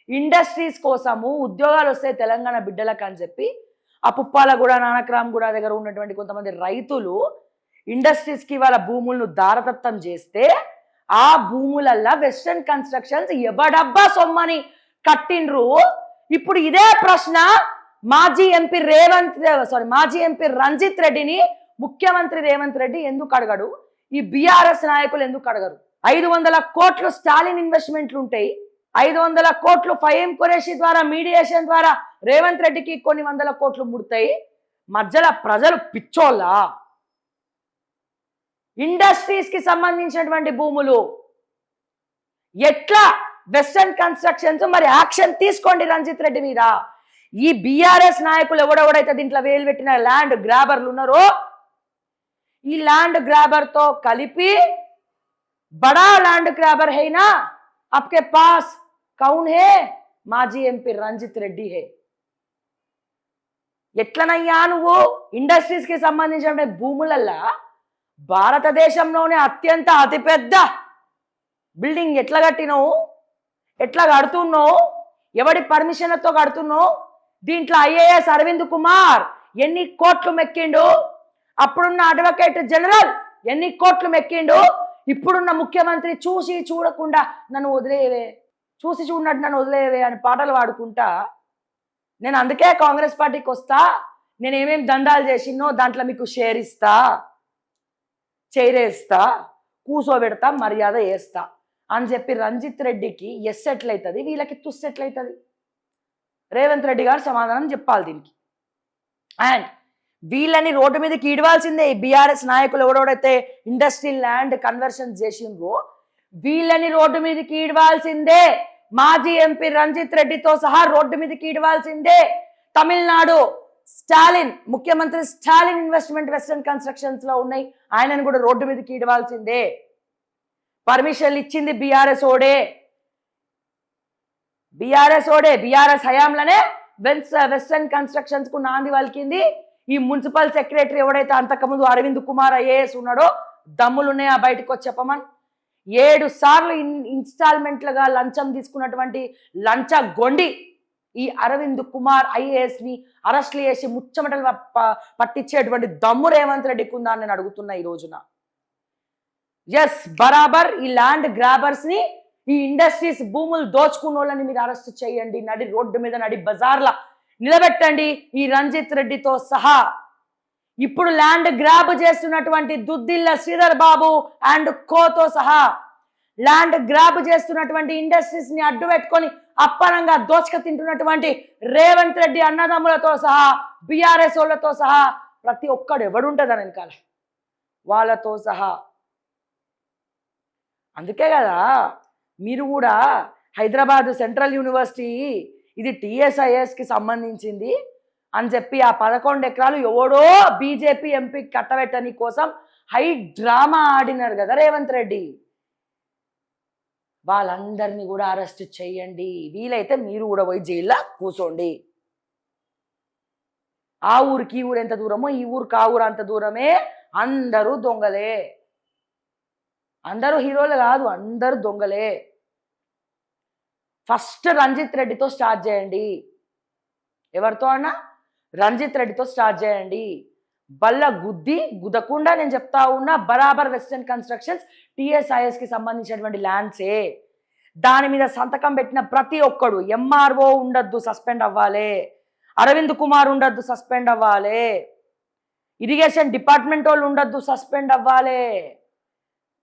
[SPEAKER 1] ఇండస్ట్రీస్ కోసము ఉద్యోగాలు వస్తాయి తెలంగాణ బిడ్డలకు అని చెప్పి ఆ పుప్పాలగూడ నానక్రామ్గూడ దగ్గర ఉన్నటువంటి కొంతమంది రైతులు ఇండస్ట్రీస్కి వాళ్ళ భూములను దారదత్తం చేస్తే ఆ భూములల్లా వెస్టర్న్ కన్స్ట్రక్షన్స్ ఎవడబ్బా సొమ్మని కట్టిండ్రు. ఇప్పుడు ఇదే ప్రశ్న మాజీ ఎంపీ రంజిత్ రెడ్డిని ముఖ్యమంత్రి రేవంత్ రెడ్డి ఎందుకు అడగడు? ఈ బీఆర్ఎస్ నాయకులు ఎందుకు అడగరు? 500 కోట్లు స్టాలిన్ ఇన్వెస్ట్మెంట్లు ఉంటాయి, 500 కోట్లు ఫహీం ఖురేషీ ద్వారా మీడియేషన్ ద్వారా రేవంత్ రెడ్డికి కొన్ని వందల కోట్లు ముడతాయి. మధ్యలో ప్రజలు పిచ్చోళ్ళా? ఇండస్ట్రీస్కి సంబంధించినటువంటి భూములు ఎట్లా వెస్టర్న్ కన్స్ట్రక్షన్స్ మరి యాక్షన్ తీసుకోండి రంజిత్ రెడ్డి మీద. ఈ బీఆర్ఎస్ నాయకులు ఎవడెవడైతే దీంట్లో వేలు పెట్టిన ల్యాండ్ గ్రాబర్లు ఉన్నారో ఈ ల్యాండ్ గ్రాబర్ తో కలిపి బడా ల్యాండ్ గ్రాబర్ है ना आपके पास कौन है? మాజీ ఎంపీ రంజిత్ రెడ్డి హే. ఎట్లనయ్యా నువ్వు ఇండస్ట్రీస్కి సంబంధించిన భూములల్లా భారతదేశంలోనే అతిపెద్ద బిల్డింగ్ ఎట్లా కట్టినావు, ఎట్లా కడుతున్నావు, ఎవడి పర్మిషన్లతో కడుతున్నావు? దీంట్లో ఐఏఎస్ అరవింద్ కుమార్ ఎన్ని కోట్లు మెక్కిండు, అప్పుడున్న అడ్వకేట్ జనరల్ ఎన్ని కోట్లు మెక్కిండు, ఇప్పుడున్న ముఖ్యమంత్రి చూసి చూడకుండా నన్ను వదిలేవే, చూసి చూడనట్టు నన్ను వదిలేవే అని పాటలు పాడుకుంటా నేను అందుకే కాంగ్రెస్ పార్టీకి వస్తా, నేను ఏమేమి దండాలు చేసినో దాంట్లో మీకు షేర్ ఇస్తా, చైరేస్తా, కూసోబెడతా, మర్యాద వేస్తా అని చెప్పి రంజిత్ రెడ్డికి ఎస్ ఎట్లయితుంది, వీళ్ళకి తుస్ ఎట్లయితుంది? రేవంత్ రెడ్డి గారు సమాధానం చెప్పాలి దీనికి. అండ్ వీళ్ళని రోడ్డు మీదకి ఈడవాల్సిందే. ఈ బీఆర్ఎస్ నాయకులు ఎవడెవడైతే ఇండస్ట్రియల్ ల్యాండ్ కన్వర్షన్ చేసిండ్రో వీళ్ళని రోడ్డు మీదకి ఈడవాల్సిందే. మాజీ ఎంపీ రంజిత్ రెడ్డితో సహా రోడ్డు మీదకి ఈడవాల్సిందే. తమిళనాడు స్టాలిన్, ముఖ్యమంత్రి స్టాలిన్ ఇన్వెస్ట్మెంట్ వెస్టర్న్ కన్స్ట్రక్షన్స్ లో ఉన్నాయి, ఆయనను కూడా రోడ్డు మీదకి ఈడవాల్సిందే. పర్మిషన్లు ఇచ్చింది బీఆర్ఎస్ ఓడే, బీఆర్ఎస్ హయాంలోనే వెస్టర్న్ కన్స్ట్రక్షన్స్ కు నాంది వలికింది. ఈ మున్సిపల్ సెక్రటరీ ఎవడైతే అంతకుముందు అరవింద్ కుమార్ ఐఏఎస్ ఉన్నాడో దమ్ములున్నాయా బయటకు వచ్చి చెప్పమని. 7 సార్లు ఇన్స్టాల్మెంట్లుగా లంచం తీసుకున్నటువంటి లంచ గొండి ఈ అరవింద్ కుమార్ ఐఏఎస్ ని అరెస్ట్లు చేసి ముచ్చమటలు పట్టించేటువంటి దమ్ము రేవంత్ రెడ్డికి ఉందా అని నేను అడుగుతున్నా ఈ రోజున. ఎస్, బరాబర్ ఈ ల్యాండ్ గ్రాబర్స్ ని, ఈ ఇండస్ట్రీస్ భూములు దోచుకున్న వాళ్ళని మీరు అరెస్ట్ చేయండి, నడి రోడ్డు మీద నడి బజార్ల నిలబెట్టండి ఈ రంజిత్ రెడ్డితో సహా. ఇప్పుడు ల్యాండ్ గ్రాబ్ చేస్తున్నటువంటి దుద్దిల్ల శ్రీధర్ బాబు అండ్ కోతో సహా ల్యాండ్ గ్రాబ్ చేస్తున్నటువంటి ఇండస్ట్రీస్ ని అడ్డు పెట్టుకొని అప్పనంగా దోచక తింటున్నటువంటి రేవంత్ రెడ్డి అన్నదమ్ములతో సహా బీఆర్ఎస్ వాళ్ళతో సహా ప్రతి ఒక్కడు ఎవడుంటుందని వెనకాల వాళ్ళతో సహా. అందుకే కదా మీరు కూడా హైదరాబాద్ సెంట్రల్ యూనివర్సిటీ ఇది టిఎస్ఐఎస్కి సంబంధించింది అని చెప్పి ఆ 11 ఎకరాలు ఎవడో బీజేపీ ఎంపీ కట్టబెట్టని కోసం హై డ్రామా ఆడినారు కదా రేవంత్ రెడ్డి. వాళ్ళందరినీ కూడా అరెస్ట్ చేయండి, వీలైతే మీరు కూడా పోయి జైల్లో కూర్చోండి. ఆ ఊరికి ఈ ఊరు ఎంత దూరమో ఈ ఊరికి ఆ ఊరు అంత దూరమే. అందరూ దొంగలే, అందరూ హీరోలు కాదు, అందరూ దొంగలే. ఫస్ట్ రంజిత్ రెడ్డితో స్టార్ట్ చేయండి. ఎవరితో అన్నా? రంజిత్ రెడ్డితో స్టార్ట్ చేయండి. బల్ల గుద్దకుండా నేను చెప్తా ఉన్నా, బరాబర్ వెస్టర్న్ కన్స్ట్రక్షన్స్ టిఎస్ఐఎస్కి సంబంధించినటువంటి ల్యాండ్సే. దాని మీద సంతకం పెట్టిన ప్రతి ఒక్కడు ఎంఆర్ఓ ఉండద్దు, సస్పెండ్ అవ్వాలి. అరవింద్ కుమార్ ఉండద్దు, సస్పెండ్ అవ్వాలి. ఇరిగేషన్ డిపార్ట్మెంట్ వాళ్ళు ఉండద్దు, సస్పెండ్ అవ్వాలి.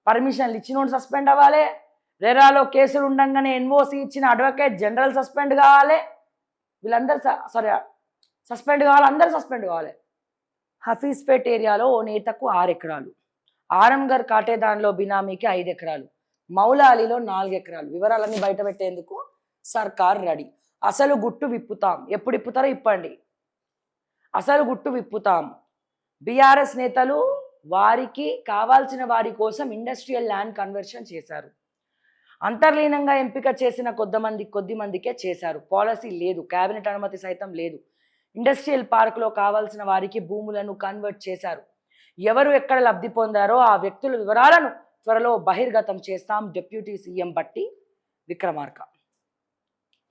[SPEAKER 1] పర్మిషన్లు ఇచ్చినోడు సస్పెండ్ అవ్వాలి. రెరాలో కేసులు ఉండగానే ఎన్ఓసి ఇచ్చిన అడ్వకేట్ జనరల్ సస్పెండ్ కావాలి. వీళ్ళందరూ సస్పెండ్ కావాలి, అందరు సస్పెండ్ కావాలి. హఫీజ్పేట్ ఏరియాలో ఓ నేతకు 6 ఎకరాలు, ఆరంగర్ కాటేదాన్లో బినామీకి 5 ఎకరాలు, మౌలాలిలో 4 ఎకరాలు. వివరాలన్నీ బయట పెట్టేందుకు సర్కార్ రెడీ. అసలు గుట్టు విప్పుతాం. ఎప్పుడు ఇప్పుతారో ఇప్పండి. అసలు గుట్టు విప్పుతాం. బీఆర్ఎస్ నేతలు వారికి కావాల్సిన వారి కోసం ఇండస్ట్రియల్ ల్యాండ్ కన్వర్షన్ చేశారు. అంతర్లీనంగా ఎంపిక చేసిన కొద్ది మందికే చేశారు. పాలసీ లేదు, కేబినెట్ అనుమతి సైతం లేదు. ఇండస్ట్రియల్ పార్క్లో కావాల్సిన వారికి భూములను కన్వర్ట్ చేశారు. ఎవరు ఎక్కడ లబ్ధి పొందారో ఆ వ్యక్తుల వివరాలను త్వరలో బహిర్గతం చేస్తాం డిప్యూటీ సీఎం బట్టి విక్రమార్క.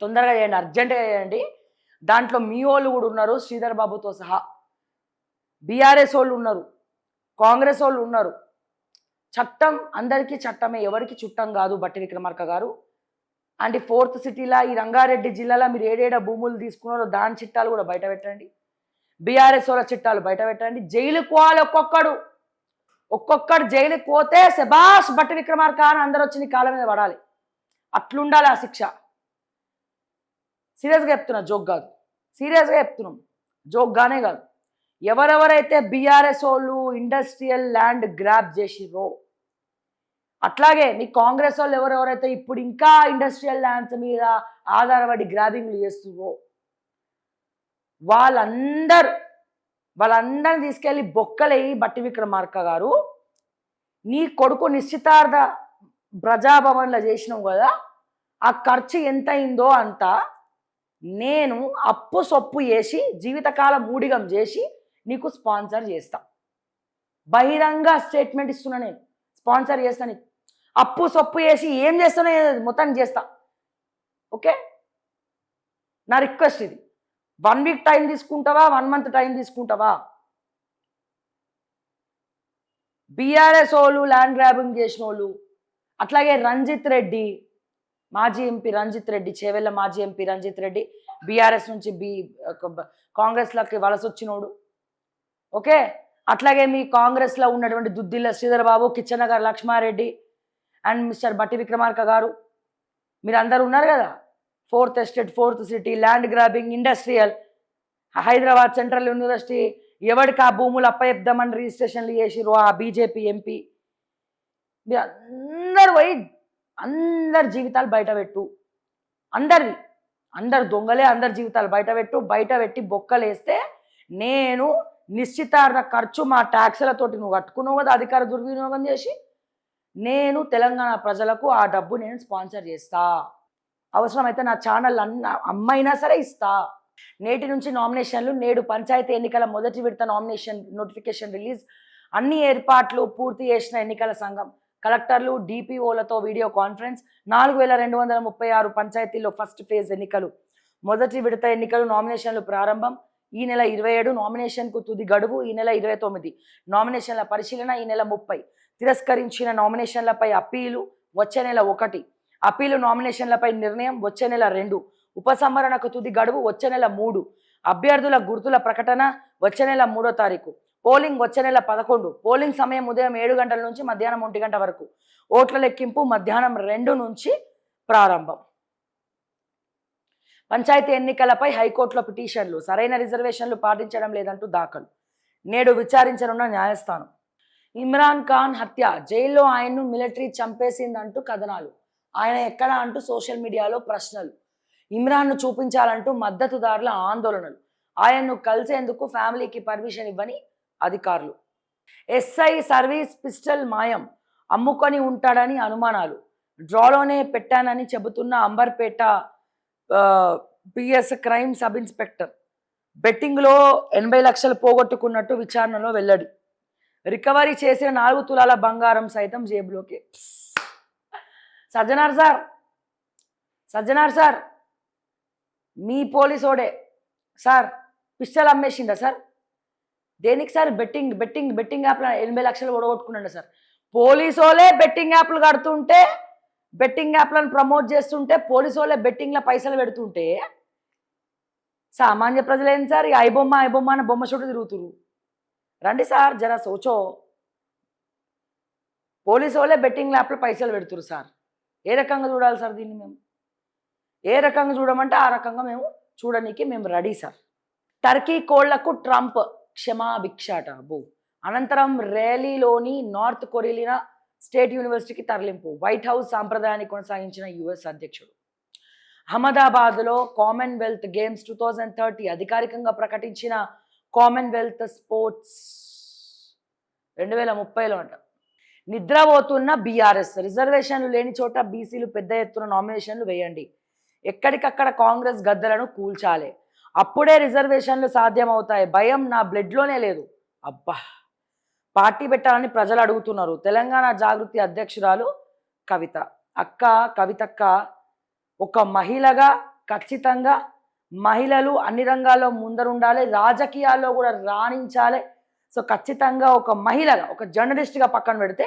[SPEAKER 1] తొందరగా చేయండి, అర్జెంటుగా చేయండి. దాంట్లో మీ వాళ్ళు కూడా ఉన్నారు, శ్రీధర్ బాబుతో సహా. బీఆర్ఎస్ వాళ్ళు ఉన్నారు, కాంగ్రెస్ వాళ్ళు ఉన్నారు. చట్టం అందరికీ చట్టమే, ఎవరికి చుట్టం కాదు బట్టి విక్రమార్క గారు. అండ్ 4th సిటీలో ఈ రంగారెడ్డి జిల్లాలో మీరు ఏడేడ భూములు తీసుకున్నారో దాని చిట్టాలు కూడా బయట పెట్టండి. బీఆర్ఎస్ వాళ్ళ చిట్టాలు బయట పెట్టండి. జైలుకు పోవాలి ఒక్కొక్కడు జైలుకి పోతే శభాష్ బట్టి విక్రమార్క అని అందరూ వచ్చి నీ కాళ్ళ మీద పడాలి. అట్లుండాలి ఆ శిక్ష. సీరియస్గా చెప్తున్నా, జోక్ కాదు. సీరియస్గా చెప్తున్నాం, జోక్గానే కాదు. ఎవరెవరైతే బీఆర్ఎస్ వాళ్ళు ఇండస్ట్రియల్ ల్యాండ్ గ్రాప్ చేసిరో, అట్లాగే మీ కాంగ్రెస్ వాళ్ళు ఎవరెవరైతే ఇప్పుడు ఇంకా ఇండస్ట్రియల్ ల్యాండ్స్ మీద ఆధారపడి గ్రాబింగ్లు చేస్తున్నారో వాళ్ళందరిని తీసుకెళ్ళి బొక్కలేయి బట్టి విక్రమార్క గారు. నీ కొడుకు నిశ్చితార్థ ప్రజాభవన్లో చేసినావు కదా, ఆ ఖర్చు ఎంత అయిందో అంత నేను అప్పు సొప్పు చేసి జీవితకాలం మూడిగం చేసి నీకు స్పాన్సర్ చేస్తా. బహిరంగ స్టేట్మెంట్ ఇస్తున్నా, నేను స్పాన్సర్ చేస్తాను. అప్పు సొప్పు చేసి ఏం చేస్తానో మొత్తానికి చేస్తా. ఓకే, నా రిక్వెస్ట్ ఇది. 1 వీక్ టైం తీసుకుంటావా, 1 మంత్ టైం తీసుకుంటావా? బీఆర్ఎస్ వాళ్ళు ల్యాండ్ గ్రాబింగ్ చేసిన వాళ్ళు, అట్లాగే రంజిత్ రెడ్డి మాజీ ఎంపీ రంజిత్ రెడ్డి, చేవెళ్ళ మాజీ ఎంపీ రంజిత్ రెడ్డి బీఆర్ఎస్ నుంచి కాంగ్రెస్లోకి వలస వచ్చినోడు. ఓకే, అట్లాగే మీ కాంగ్రెస్లో ఉన్నటువంటి దుద్దిల్ల శ్రీధర్ బాబు, కిచ్చనగర్ లక్ష్మారెడ్డి అండ్ మిస్టర్ బట్టి విక్రమార్క గారు, మీరు అందరు ఉన్నారు కదా. 4th estate, 4th city, land grabbing, industrial, Hyderabad central university, ఎవరికి ఆ భూములు అప్పచెప్దామని రిజిస్ట్రేషన్లు చేసిరు ఆ బీజేపీ ఎంపీ. మీరు అందరు పోయి అందరి జీవితాలు బయటపెట్టు. అందరు దొంగలే, అందరి జీవితాలు బయటపెట్టి బొక్కలేస్తే నేను నిశ్చితార్థ ఖర్చు మా ట్యాక్సులతోటి నువ్వు కట్టుకున్నావు కదా, అధికార దుర్వినియోగం చేసి, నేను తెలంగాణ ప్రజలకు ఆ డబ్బు నేను స్పాన్సర్ చేస్తా. అవసరమైతే నా ఛానల్ అమ్మైనా సరే ఇస్తా. నేటి నుంచి నామినేషన్లు, నేడు పంచాయతీ ఎన్నికల మొదటి విడత నామినేషన్ నోటిఫికేషన్ రిలీజ్. అన్ని ఏర్పాట్లు పూర్తి చేసిన ఎన్నికల సంఘం కలెక్టర్లు డిపిఓలతో వీడియో కాన్ఫరెన్స్. 4236 పంచాయతీల్లో ఫస్ట్ ఫేజ్ ఎన్నికలు, మొదటి విడత ఎన్నికలు, నామినేషన్లు ప్రారంభం. ఈ నెల 27 నామినేషన్కు తుది గడువు. ఈ నెల 29 నామినేషన్ల పరిశీలన. ఈ నెల 30 తిరస్కరించిన నామినేషన్లపై అప్పీలు వచ్చే నెల 1. అప్పీలు నామినేషన్లపై నిర్ణయం వచ్చే నెల 2. ఉపసంహరణకు తుది గడువు వచ్చే నెల 3. అభ్యర్థుల గుర్తుల ప్రకటన వచ్చే నెల 3వ తారీఖు. పోలింగ్ వచ్చే నెల 11. పోలింగ్ సమయం ఉదయం 7 గంటల నుంచి మధ్యాహ్నం 1 గంట వరకు. ఓట్ల లెక్కింపు మధ్యాహ్నం 2 నుంచి ప్రారంభం. పంచాయతీ ఎన్నికలపై హైకోర్టులో పిటిషన్లు, సరైన రిజర్వేషన్లు పాటించడం లేదంటూ దాఖలు. నేడు విచారించనున్న న్యాయస్థానం. ఇమ్రాన్ ఖాన్ హత్య, జైల్లో ఆయన్ను మిలిటరీ చంపేసిందంటూ కథనాలు, ఆయన ఎక్కడ అంటూ సోషల్ మీడియాలో ప్రశ్నలు, ఇమ్రాన్ను చూపించాలంటూ మద్దతుదారుల ఆందోళనలు, ఆయన్ను కలిసేందుకు ఫ్యామిలీకి పర్మిషన్ ఇవ్వని అధికారులు. ఎస్ఐ సర్వీస్ పిస్టల్ మాయం, అమ్ముకొని ఉంటాడని అనుమానాలు, డ్రాలోనే పెట్టానని చెబుతున్న Amberpet PS crime sub inspector. బెట్టింగ్లో 80 లక్షలు పోగొట్టుకున్నట్టు విచారణలో వెల్లడి. రికవరీ చేసిన 4 తులాల బంగారం సైతం జేబులోకి. సజ్జనార్ సార్ మీ పోలీసోడే సార్ పిస్టల్ అమ్మేసిందా సార్? దేనికి సార్? బెట్టింగ్ యాప్లో 80 లక్షలు ఓడగొట్టుకున్నాడు సార్. పోలీసోలే బెట్టింగ్ యాప్లు కడుతుంటే, బెట్టింగ్ యాప్లను ప్రమోట్ చేస్తుంటే, పోలీసోలే బెట్టింగ్ల పైసలు పెడుతుంటే సామాన్య ప్రజలు ఏంటి సార్? ఐబొమ్మ అని బొమ్మ చుట్టూ తిరుగుతురు. రండి సార్, జరా సోచో. పోలీసోలే బెట్టింగ్ యాప్లో పైసలు పెడుతురు సార్. ఏ రకంగా చూడాలి సార్ దీన్ని? మేము ఏ రకంగా చూడమంటే ఆ రకంగా మేము చూడడానికి మేము రెడీ సార్. టర్కీ కోళ్లకు ట్రంప్ క్షమాభిక్షాట బో. అనంతరం ర్యాలీలోని నార్త్ కొరియా స్టేట్ యూనివర్సిటీకి తరలింపు. వైట్ హౌస్ సాంప్రదాయాన్ని కొనసాగించిన యుఎస్ అధ్యక్షుడు. అహ్మదాబాద్లో కామన్వెల్త్ గేమ్స్ 2030 అధికారికంగా ప్రకటించిన కామన్వెల్త్ స్పోర్ట్స్ 2030లో అంట. నిద్రపోతున్న బీఆర్ఎస్, రిజర్వేషన్లు లేని చోట బీసీలు పెద్ద ఎత్తున నామినేషన్లు వేయండి, ఎక్కడికక్కడ కాంగ్రెస్ గద్దలను కూల్చాలి, అప్పుడే రిజర్వేషన్లు సాధ్యమవుతాయి, భయం నా బ్లడ్లోనే లేదు. అబ్బా, పార్టీ పెట్టాలని ప్రజలు అడుగుతున్నారు. తెలంగాణ జాగృతి అధ్యక్షురాలు కవిత. అక్క, కవితక్క ఒక మహిళగా ఖచ్చితంగా మహిళలు అన్ని రంగాల్లో ముందరుండాలి, రాజకీయాల్లో కూడా రాణించాలి. సో ఖచ్చితంగా ఒక మహిళగా, ఒక జర్నలిస్ట్గా పక్కన పెడితే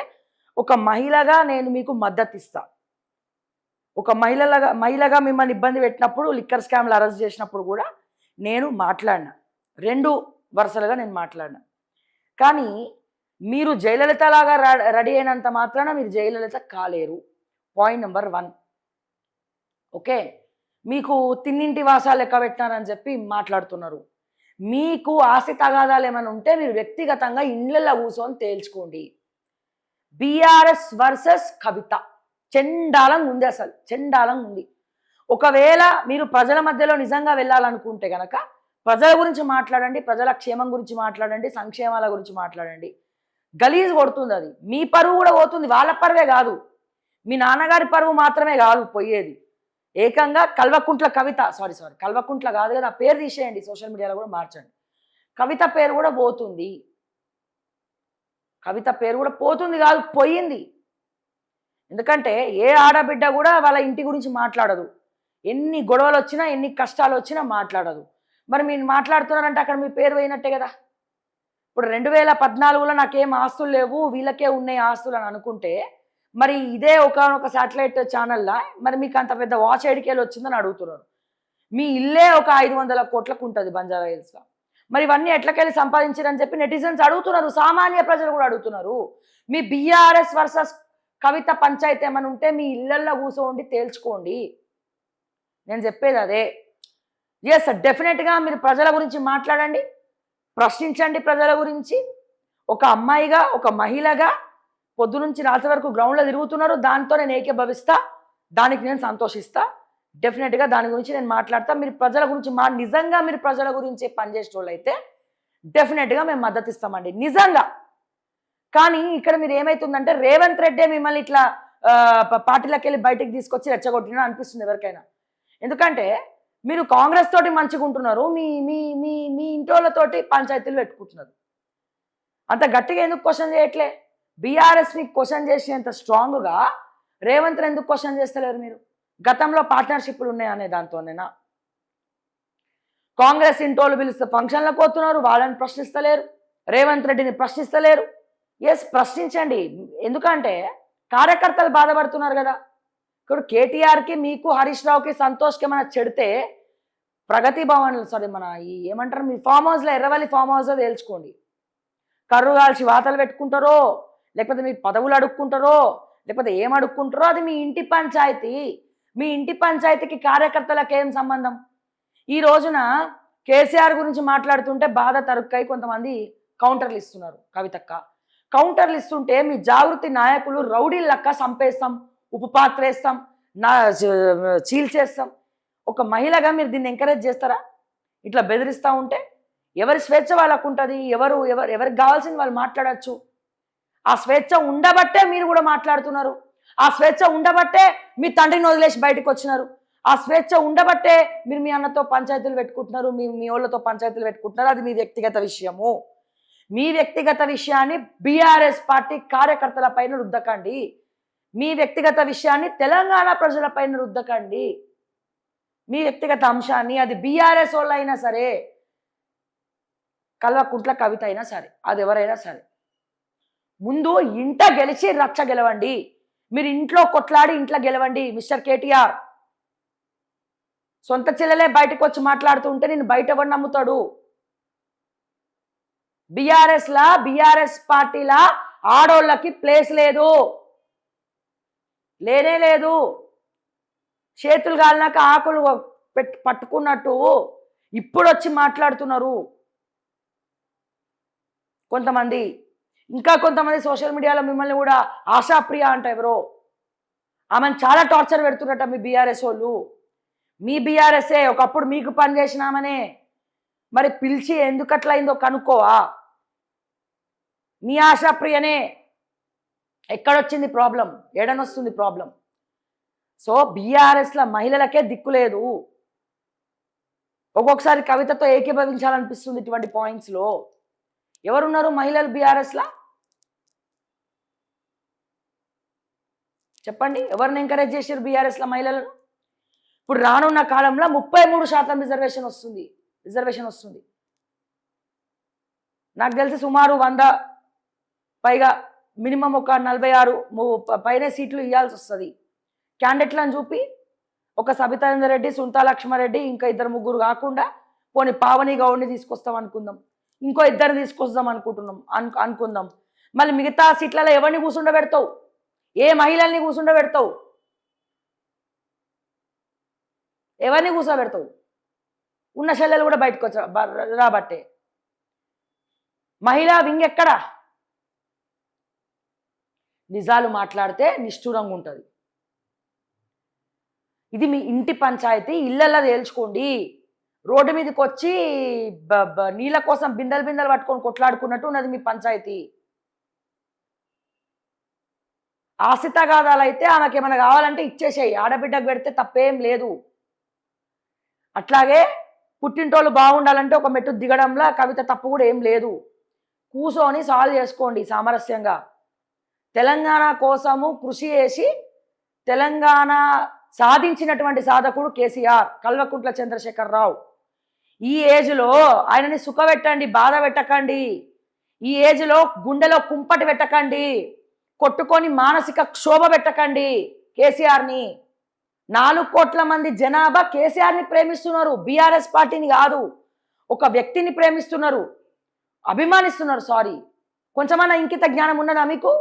[SPEAKER 1] ఒక మహిళగా నేను మీకు మద్దతు ఇస్తా. ఒక మహిళగా మిమ్మల్ని ఇబ్బంది పెట్టినప్పుడు, లిక్కర్ స్కామ్లు అరెస్ట్ చేసినప్పుడు కూడా నేను మాట్లాడినా. 2 వరుసలుగా నేను మాట్లాడినా. కానీ మీరు జయలలిత లాగా రెడీ అయినంత మాత్రాన మీరు జయలలిత కాలేరు. Point number 1. ఓకే, మీకు తిన్నింటి వాసాలు లెక్క పెట్టినారని చెప్పి మాట్లాడుతున్నారు. మీకు ఆస్తి తగాదాలు ఏమైనా ఉంటే మీరు వ్యక్తిగతంగా ఇండ్లలో కూర్చొని తేల్చుకోండి. బీఆర్ఎస్ వర్సెస్ కవిత చెండాలంగా ఉంది, అసలు చెండాలంగా ఉంది. ఒకవేళ మీరు ప్రజల మధ్యలో నిజంగా వెళ్ళాలనుకుంటే గనక ప్రజల గురించి మాట్లాడండి, ప్రజల క్షేమం గురించి మాట్లాడండి, సంక్షేమాల గురించి మాట్లాడండి. గలీజ్ కొడుతుంది అది. మీ పరువు కూడా పోతుంది, వాళ్ళ పరువే కాదు, మీ నాన్నగారి పరువు మాత్రమే కాదు పోయేది. ఏకంగా కల్వకుంట్ల కవిత, సారీ కల్వకుంట్ల కాదు కదా, పేరు తీసేయండి, సోషల్ మీడియాలో కూడా మార్చండి. కవిత పేరు కూడా పోతుంది. కవిత పేరు కూడా పోతుంది కాదు, పోయింది. ఎందుకంటే ఏ ఆడబిడ్డ కూడా వాళ్ళ ఇంటి గురించి మాట్లాడదు. ఎన్ని గొడవలు వచ్చినా, ఎన్ని కష్టాలు వచ్చినా మాట్లాడదు. మరి మీరు మాట్లాడుతున్నారంటే అక్కడ మీ పేరు పోయినట్టే కదా. ఇప్పుడు 2014లో నాకేం ఆస్తులు లేవు, వీళ్ళకే ఉన్నాయి ఆస్తులు అని అనుకుంటే, మరి ఇదే ఒక శాటిలైట్ ఛానల్లా మరి మీకు అంత పెద్ద వాచ్ ఎడికేలు వచ్చిందని అడుగుతున్నారు. మీ ఇల్లే ఒక 500 కోట్లకు ఉంటుంది బంజారా హిల్స్లో. మరి ఇవన్నీ ఎట్లకెళ్ళి సంపాదించారని చెప్పి నెటిజన్స్ అడుగుతున్నారు, సామాన్య ప్రజలు కూడా అడుగుతున్నారు. మీ బీఆర్ఎస్ వర్సెస్ కవిత పంచాయతీ ఏమైనా ఉంటే మీ ఇళ్లల్లో కూర్చోండి, తేల్చుకోండి. నేను చెప్పేది అదే. ఎస్, డెఫినెట్గా మీరు ప్రజల గురించి మాట్లాడండి, ప్రశ్నించండి ప్రజల గురించి. ఒక అమ్మాయిగా, ఒక మహిళగా పొద్దునుంచి రాత్రి వరకు గ్రౌండ్లో తిరుగుతున్నారు, దాంతో నేను ఏకీభవిస్తా, దానికి నేను సంతోషిస్తా. డెఫినెట్గా దాని గురించి నేను మాట్లాడతా. మీరు ప్రజల గురించి నిజంగా మీరు ప్రజల గురించి పనిచేసే వాళ్ళు అయితే డెఫినెట్గా మేము మద్దతు ఇస్తామండి, నిజంగా. కానీ ఇక్కడ మీరు ఏమవుతుందంటే రేవంత్ రెడ్డి మిమ్మల్ని ఇట్లా పార్టీలకు వెళ్ళి బయటికి తీసుకొచ్చి రెచ్చగొట్టినా అనిపిస్తుంది ఎవరికైనా. ఎందుకంటే మీరు కాంగ్రెస్ తోటి మంచిగా ఉంటున్నారు, మీ మీ మీ మీ ఇంటోళ్ళతోటి పంచాయతీలు పెట్టుకుంటున్నారు. అంత గట్టిగా ఎందుకు క్వశ్చన్ చేయట్లే? బీఆర్ఎస్ని క్వశ్చన్ చేసేంత స్ట్రాంగ్గా రేవంత్ ఎందుకు క్వశ్చన్ చేస్తలేరు మీరు? గతంలో పార్ట్నర్షిప్లు ఉన్నాయనే దాంతోనేనా? కాంగ్రెస్ ఇంటోళ్ళు పిలిస్తే ఫంక్షన్లకు పోతున్నారు, వాళ్ళని ప్రశ్నిస్తలేరు, రేవంత్ రెడ్డిని ప్రశ్నిస్తలేరు. ఎస్, ప్రశ్నించండి. ఎందుకంటే కార్యకర్తలు బాధపడుతున్నారు కదా. ఇప్పుడు కేటీఆర్కి, మీకు, హరీష్ రావుకి, సంతోష్కి ఏమైనా చెడితే ప్రగతి భవన్, మన ఏమంటారు, మీ ఫామ్ హౌస్లో, ఎర్రవల్లి ఫామ్ హౌస్లో తేల్చుకోండి. కర్రు కాల్చి వాతలు పెట్టుకుంటారో, లేకపోతే మీరు పదవులు అడుక్కుంటారో, లేకపోతే ఏం అడుక్కుంటారో, అది మీ ఇంటి పంచాయతీ. మీ ఇంటి పంచాయతీకి కార్యకర్తలకు ఏం సంబంధం? ఈ రోజున కేసీఆర్ గురించి మాట్లాడుతుంటే బాధ తరుక్కై కొంతమంది కౌంటర్లు ఇస్తున్నారు. కవితక్క కౌంటర్లు ఇస్తుంటే మీ జాగృతి నాయకులు రౌడీల లెక్క సంపేస్తాం, ఉప్పు పాత్రేస్తాం, చీల్చేస్తాం. ఒక మహిళగా మీరు దీన్ని ఎంకరేజ్ చేస్తారా? ఇట్లా బెదిరిస్తూ ఉంటే ఎవరి స్వేచ్ఛ వాళ్ళకు ఉంటుంది, ఎవరికి కావాల్సింది వాళ్ళు మాట్లాడచ్చు. ఆ స్వేచ్ఛ ఉండబట్టే మీరు కూడా మాట్లాడుతున్నారు. ఆ స్వేచ్ఛ ఉండబట్టే మీ తండ్రిని వదిలేసి బయటకు వచ్చినారు. ఆ స్వేచ్ఛ ఉండబట్టే మీరు మీ అన్నతో పంచాయతీలు పెట్టుకుంటున్నారు, మీ వాళ్ళతో పంచాయతీలు పెట్టుకుంటున్నారు. అది మీ వ్యక్తిగత విషయము. మీ వ్యక్తిగత విషయాన్ని బీఆర్ఎస్ పార్టీ కార్యకర్తల పైన రుద్దకండి. మీ వ్యక్తిగత విషయాన్ని తెలంగాణ ప్రజల పైన రుద్దకండి. మీ వ్యక్తిగత అంశాన్ని, అది బీఆర్ఎస్ వాళ్ళు అయినా సరే, కల్వకుంట్ల కవిత అయినా సరే, అది ఎవరైనా సరే, ముందు ఇంట గెలిచి రచ్చ గెలవండి. మీరు ఇంట్లో కొట్లాడి ఇంట్లో గెలవండి. మిస్టర్ కేటీఆర్, సొంత చెల్లెలే బయటకు వచ్చి మాట్లాడుతూ ఉంటే నేను బయట ఎవరు నమ్ముతాడు? బీఆర్ఎస్ పార్టీలా ఆడోళ్ళకి ప్లేస్ లేదు, లేనే లేదు. చేతులు కాలినాక ఆకులు పట్టుకున్నట్టు ఇప్పుడు వచ్చి మాట్లాడుతున్నారు కొంతమంది. ఇంకా కొంతమంది సోషల్ మీడియాలో మిమ్మల్ని కూడా ఆశాప్రియ అంట ఎవరో, ఆమెను చాలా టార్చర్ పెడుతున్నట్ట మీ బీఆర్ఎస్ వాళ్ళు. మీ బీఆర్ఎస్ఏ ఒకప్పుడు మీకు పనిచేసినామనే, మరి పిలిచి ఎందుకు అట్లా అయిందో కనుక్కోవా? మీ ఆశాప్రియనే. ఎక్కడొచ్చింది ప్రాబ్లం? ఎడనొస్తుంది ప్రాబ్లం? సో బీఆర్ఎస్ల మహిళలకే దిక్కు లేదు. ఒక్కొక్కసారి కవితతో ఏకీభవించాలనిపిస్తుంది ఇటువంటి పాయింట్స్లో. ఎవరున్నారు మహిళలు బీఆర్ఎస్లా? చెప్పండి, ఎవరిని ఎంకరేజ్ చేశారు బీఆర్ఎస్ల మహిళలను? ఇప్పుడు రానున్న కాలంలో 33% రిజర్వేషన్ వస్తుంది. నాకు తెలిసి సుమారు 100 పైగా, మినిమం ఒక 46 పైన సీట్లు ఇవ్వాల్సి వస్తుంది. క్యాండిడేట్లను చూపి ఒక సబితాందర్ రెడ్డి, సుంతా లక్ష్మారెడ్డి, ఇంకా 2-3 కాకుండా పోనీ పావని గౌడ్ని తీసుకొస్తాం అనుకుందాం, ఇంకో 2 తీసుకొస్తాం అనుకుందాం. మళ్ళీ మిగతా సీట్లలో ఎవరిని కూర్చుండబెడతావు? ఏ మహిళల్ని కూర్చుండబెడతావు? ఎవరిని కూర్చోబెడతావు? ఉన్న చెల్లెలు కూడా బయటకు రాబట్టే. మహిళా వింగ్ ఎక్కడా? నిజాలు మాట్లాడితే నిష్ఠూరంగా ఉంటుంది. ఇది మీ ఇంటి పంచాయతీ, ఇళ్ళల్లో తేల్చుకోండి. రోడ్డు మీదకి వచ్చి నీళ్ళ కోసం బిందెలు పట్టుకొని కొట్లాడుకున్నట్టు ఉన్నది మీ పంచాయతీ. ఆశితగాదాలు అయితే ఆమెకి ఏమైనా కావాలంటే ఇచ్చేసేయి, ఆడబిడ్డకు పెడితే తప్పేం లేదు. అట్లాగే పుట్టింటోళ్ళు బాగుండాలంటే ఒక మెట్టు దిగడంలో కవిత తప్పు కూడా ఏం లేదు. కూర్చొని సాల్వ్ చేసుకోండి సామరస్యంగా. తెలంగాణ కోసము కృషి చేసి తెలంగాణ సాధించినటువంటి సాధకుడు కేసీఆర్, కల్వకుంట్ల చంద్రశేఖరరావు. ఈ ఏజ్లో ఆయనని సుఖపెట్టండి, బాధ పెట్టకండి. ఈ ఏజ్లో గుండెలో కుంపటి పెట్టకండి, కొట్టుకొని మానసిక క్షోభ పెట్టకండి కేసీఆర్ని. 4 కోట్ల మంది జనాభా కేసీఆర్ని ప్రేమిస్తున్నారు, బీఆర్ఎస్ పార్టీని కాదు. ఒక వ్యక్తిని ప్రేమిస్తున్నారు, అభిమానిస్తున్నారు. సారీ, కొంచెమన్నా ఇంకిత జ్ఞానం ఉన్నదా మీకు?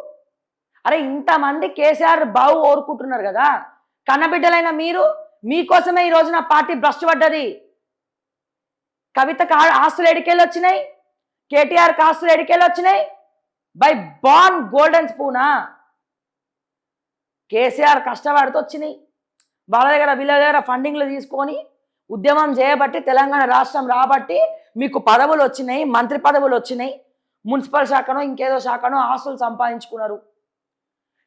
[SPEAKER 1] అరే, ఇంతమంది కేసీఆర్ బావు ఓరుకుంటున్నారు కదా, కన్నబిడ్డలైన మీరు, మీకోసమే ఈ రోజున పార్టీ భ్రష్టు పడ్డది. కవితకు ఆస్తులు ఎడికెళ్ళి వచ్చినాయి, కేటీఆర్కి ఆస్తులు ఎడికెళ్ళి వచ్చినాయి. బై బార్న్ గోల్డెన్ స్పూనా? కేసీఆర్ కష్టపడితే వచ్చినాయి. వాళ్ళ దగ్గర ఫండింగ్లు తీసుకొని ఉద్యమం చేయబట్టి తెలంగాణ రాష్ట్రం రాబట్టి మీకు పదవులు వచ్చినాయి, మంత్రి పదవులు వచ్చినాయి, మున్సిపల్ శాఖనో ఇంకేదో శాఖనో ఆస్తులు సంపాదించుకున్నారు.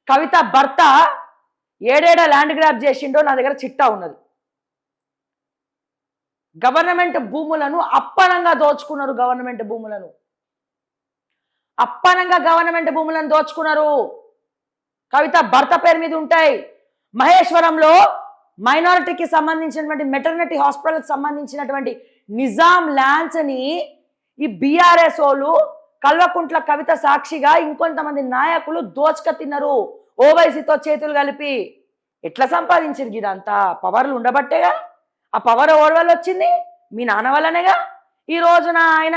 [SPEAKER 1] కవిత భర్త ఏడేడ ల్యాండ్ గ్రాబ్ చేసిండో నా దగ్గర చిట్టా ఉన్నది. గవర్నమెంట్ భూములను అప్పనంగా దోచుకున్నారు. గవర్నమెంట్ భూములను దోచుకున్నారు. కవిత భర్త పేరు మీద ఉంటాయి. మహేశ్వరంలో మైనారిటీకి సంబంధించినటువంటి మెటర్నిటీ హాస్పిటల్కి సంబంధించినటువంటి నిజాం ల్యాండ్స్ని ఈ బీఆర్ఎస్ వాళ్ళు కల్వకుంట్ల కవిత సాక్షిగా ఇంకొంతమంది నాయకులు దోచుక తిన్నారు, ఓవైసీతో చేతులు కలిపి. ఎట్లా సంపాదించారు? ఇదంతా పవర్లు ఉండబట్టేగా. ఆ పవర్ ఎవరి వల్ల వచ్చింది? మీ నాన్న వల్లనేగా. ఈ రోజున ఆయన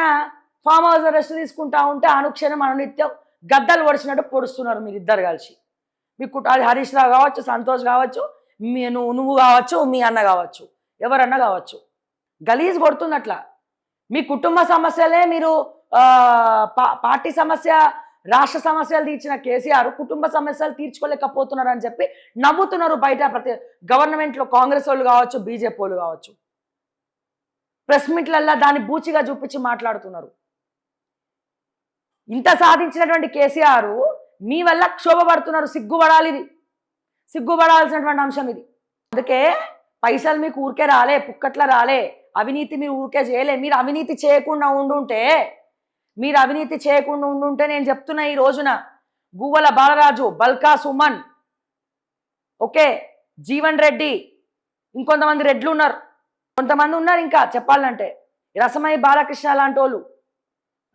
[SPEAKER 1] ఫామ్ హౌస్ రెస్ట్ తీసుకుంటా ఉంటే అనుక్షణం అనునిత్యం గద్దలు పొడిచినట్టు పొడుస్తున్నారు మీరిద్దరు కలిసి. మీ అది హరీష్ రావు కావచ్చు, సంతోష్ కావచ్చు, నువ్వు కావచ్చు, మీ అన్న కావచ్చు, ఎవరన్నా కావచ్చు. గలీజ్ కొడుతుంది అట్లా. మీ కుటుంబ సమస్యలే మీరు పార్టీ సమస్య, రాష్ట్ర సమస్యలు తీర్చిన కేసీఆర్ కుటుంబ సమస్యలు తీర్చుకోలేకపోతున్నారు అని చెప్పి నవ్వుతున్నారు బయట. గవర్నమెంట్లో కాంగ్రెస్ వాళ్ళు కావచ్చు, బీజేపీ వాళ్ళు కావచ్చు, ప్రెస్ మీట్లల్లో దాన్ని బూచిగా చూపించి మాట్లాడుతున్నారు. ఇంత సాధించినటువంటి కేసీఆర్ మీ వల్ల క్షోభపడుతున్నారు. సిగ్గుపడాల్సినటువంటి అంశం ఇది. అందుకే పైసలు మీకు ఊరికే రాలే, పుక్కట్ల రాలే. అవినీతి మీరు ఊరికే చేయలే. మీరు అవినీతి చేయకుండా ఉండుంటే నేను చెప్తున్నా, ఈ రోజున గువ్వల బాలరాజు, బల్కా సుమన్, ఓకే, జీవన్ రెడ్డి, ఇంకొంతమంది రెడ్లు ఉన్నారు, కొంతమంది ఉన్నారు ఇంకా చెప్పాలంటే, రసమయ్య బాలకృష్ణ లాంటి వాళ్ళు,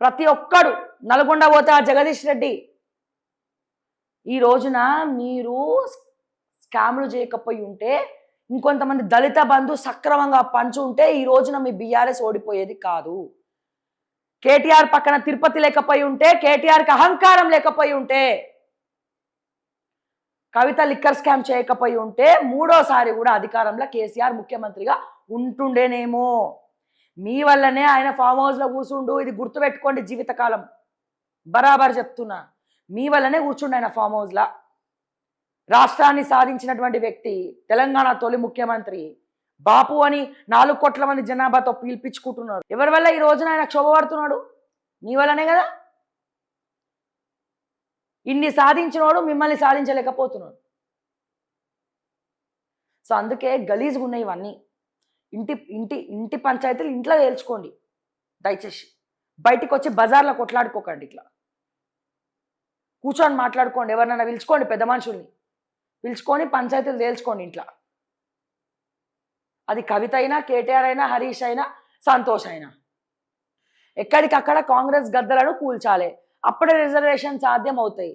[SPEAKER 1] ప్రతి ఒక్కడు, నల్గొండ పోతే ఆ జగదీష్ రెడ్డి. ఈ రోజున మీరు స్కామ్లు చేయకపోయి ఉంటే, ఇంకొంతమంది దళిత బంధు సక్రమంగా పంచి ఉంటే ఈ రోజున మీ బీఆర్ఎస్ ఓడిపోయేది కాదు. కేటీఆర్ పక్కన తిరుపతి లేకపోయి ఉంటే, కేటీఆర్కి అహంకారం లేకపోయి ఉంటే, కవిత లిక్కర్ స్కామ్ చేయకపోయి ఉంటే, మూడోసారి కూడా అధికారంలో కేసీఆర్ ముఖ్యమంత్రిగా ఉంటుండేనేమో. మీ వల్లనే ఆయన ఫామ్ హౌస్లో కూర్చుండు. ఇది గుర్తుపెట్టుకోండి జీవితకాలం, బరాబర్ చెప్తున్నా. మీ వల్లనే కూర్చుండు ఆయన ఫామ్ హౌస్లో. రాష్ట్రాన్ని సాధించినటువంటి వ్యక్తి, తెలంగాణ తొలి ముఖ్యమంత్రి, బాపు అని 4 కోట్ల మంది జనాభాతో పిలిపించుకుంటున్నారు. ఎవరి వల్ల ఈ రోజున ఆయన క్షోభపడుతున్నాడు? మీ వల్లనే కదా. ఇన్ని సాధించినోడు మిమ్మల్ని సాధించలేకపోతున్నాడు. సో అందుకే గలీజ్గా ఉన్నాయి ఇవన్నీ. ఇంటి పంచాయతీలు ఇంట్లో తేల్చుకోండి దయచేసి. బయటికి వచ్చి బజార్లో కొట్లాడుకోకండి. ఇట్లా కూర్చొని మాట్లాడుకోండి. ఎవరినైనా పిలుచుకోండి, పెద్ద మనుషుల్ని. పిలుచుకొని పంచాయతీలు తేల్చుకోండి ఇంట్లో. అది కవిత అయినా, కేటీఆర్ అయినా, హరీష్ అయినా, సంతోష్ అయినా. ఎక్కడికక్కడ కాంగ్రెస్ గద్దలను కూల్చాలి. అప్పుడే రిజర్వేషన్ సాధ్యం అవుతాయి.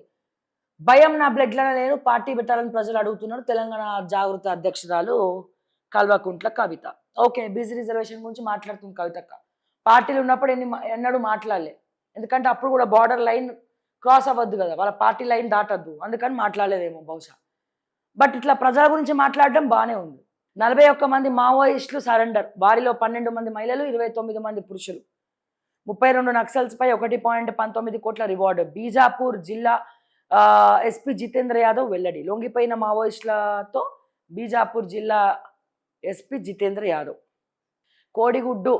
[SPEAKER 1] భయం నా బ్లడ్లను నేను పార్టీ పెట్టాలని ప్రజలు అడుగుతున్నారు. తెలంగాణ జాగృతి అధ్యక్షురాలు Kalvakuntla Kavitha. Okay, BC reservation గురించి మాట్లాడుతుంది కవితక్క. పార్టీలు ఉన్నప్పుడు ఎన్నడూ మాట్లాడలే. ఎందుకంటే అప్పుడు కూడా బార్డర్ లైన్ క్రాస్ అవ్వద్దు కదా, వాళ్ళ పార్టీ లైన్ దాటద్దు, అందుకని మాట్లాడలేదేమో బహుశా. బట్ ఇట్లా ప్రజల గురించి మాట్లాడడం బాగానే ఉంది. 41 మంది మావోయిస్టులు సరెండర్, వారిలో 12 మంది మహిళలు, 29 మంది పురుషులు. 32 నక్సల్స్పై 1.19 కోట్ల రివార్డు. బీజాపూర్ జిల్లా ఎస్పీ జితేంద్ర యాదవ్ వెల్లడి. లొంగిపోయిన మావోయిస్టులతో బీజాపూర్ జిల్లా ఎస్పీ జితేంద్ర యాదవ్. కోడిగుడ్డు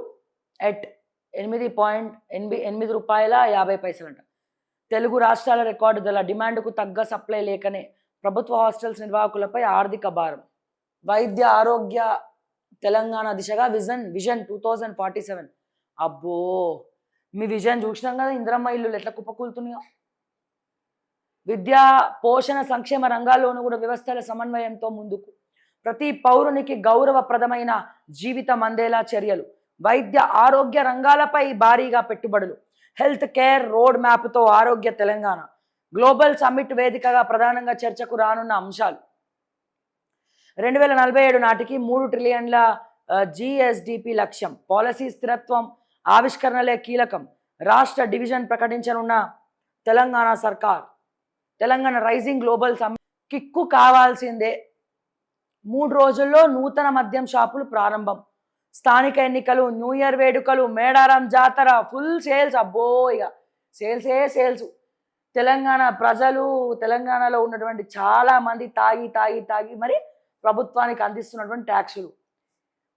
[SPEAKER 1] ఎట్ 8.8 రూపాయల 50 పైసలంట. తెలుగు రాష్ట్రాల రికార్డు ధర. డిమాండ్కు తగ్గ సప్లై లేకనే ప్రభుత్వ హాస్టల్స్ నిర్వాహకులపై ఆర్థిక భారం. వైద్య ఆరోగ్య తెలంగాణ దిశగా విజన్ 2047. అబ్బో, మీ విజన్ చూసినాం కదా, ఇందిరమ్మ ఇల్లు ఎట్లా కుప్పకూలుతున్నాయో. విద్యా పోషణ సంక్షేమ రంగాల్లోనూ కూడా వ్యవస్థల సమన్వయంతో ముందుకు. ప్రతి పౌరునికి గౌరవప్రదమైన జీవితం అందేలా చర్యలు. వైద్య ఆరోగ్య రంగాలపై భారీగా పెట్టుబడులు. హెల్త్ కేర్ రోడ్ మ్యాప్తో ఆరోగ్య తెలంగాణ. గ్లోబల్ సమ్మిట్ వేదికగా ప్రధానంగా చర్చకు రానున్న అంశాలు. 2047 నాటికి 3 ట్రిలియన్ల జిఎస్డిపి లక్ష్యం. పాలసీ స్థిరత్వం, ఆవిష్కరణలే కీలకం. రాష్ట్ర డివిజన్ ప్రకటించనున్న తెలంగాణ సర్కార్. Telangana rising global summit kick కావాల్సిందే. 3 రోజుల్లో నూతన మద్యం షాపులు ప్రారంభం. స్థానిక ఎన్నికలు, న్యూ ఇయర్ వేడుకలు, మేడారం జాతర, ఫుల్ సేల్స్. అబ్బో, ఇక సేల్స్. తెలంగాణ ప్రజలు, తెలంగాణలో ఉన్నటువంటి చాలామంది తాగి మరి ప్రభుత్వానికి అందిస్తున్నటువంటి ట్యాక్సులు.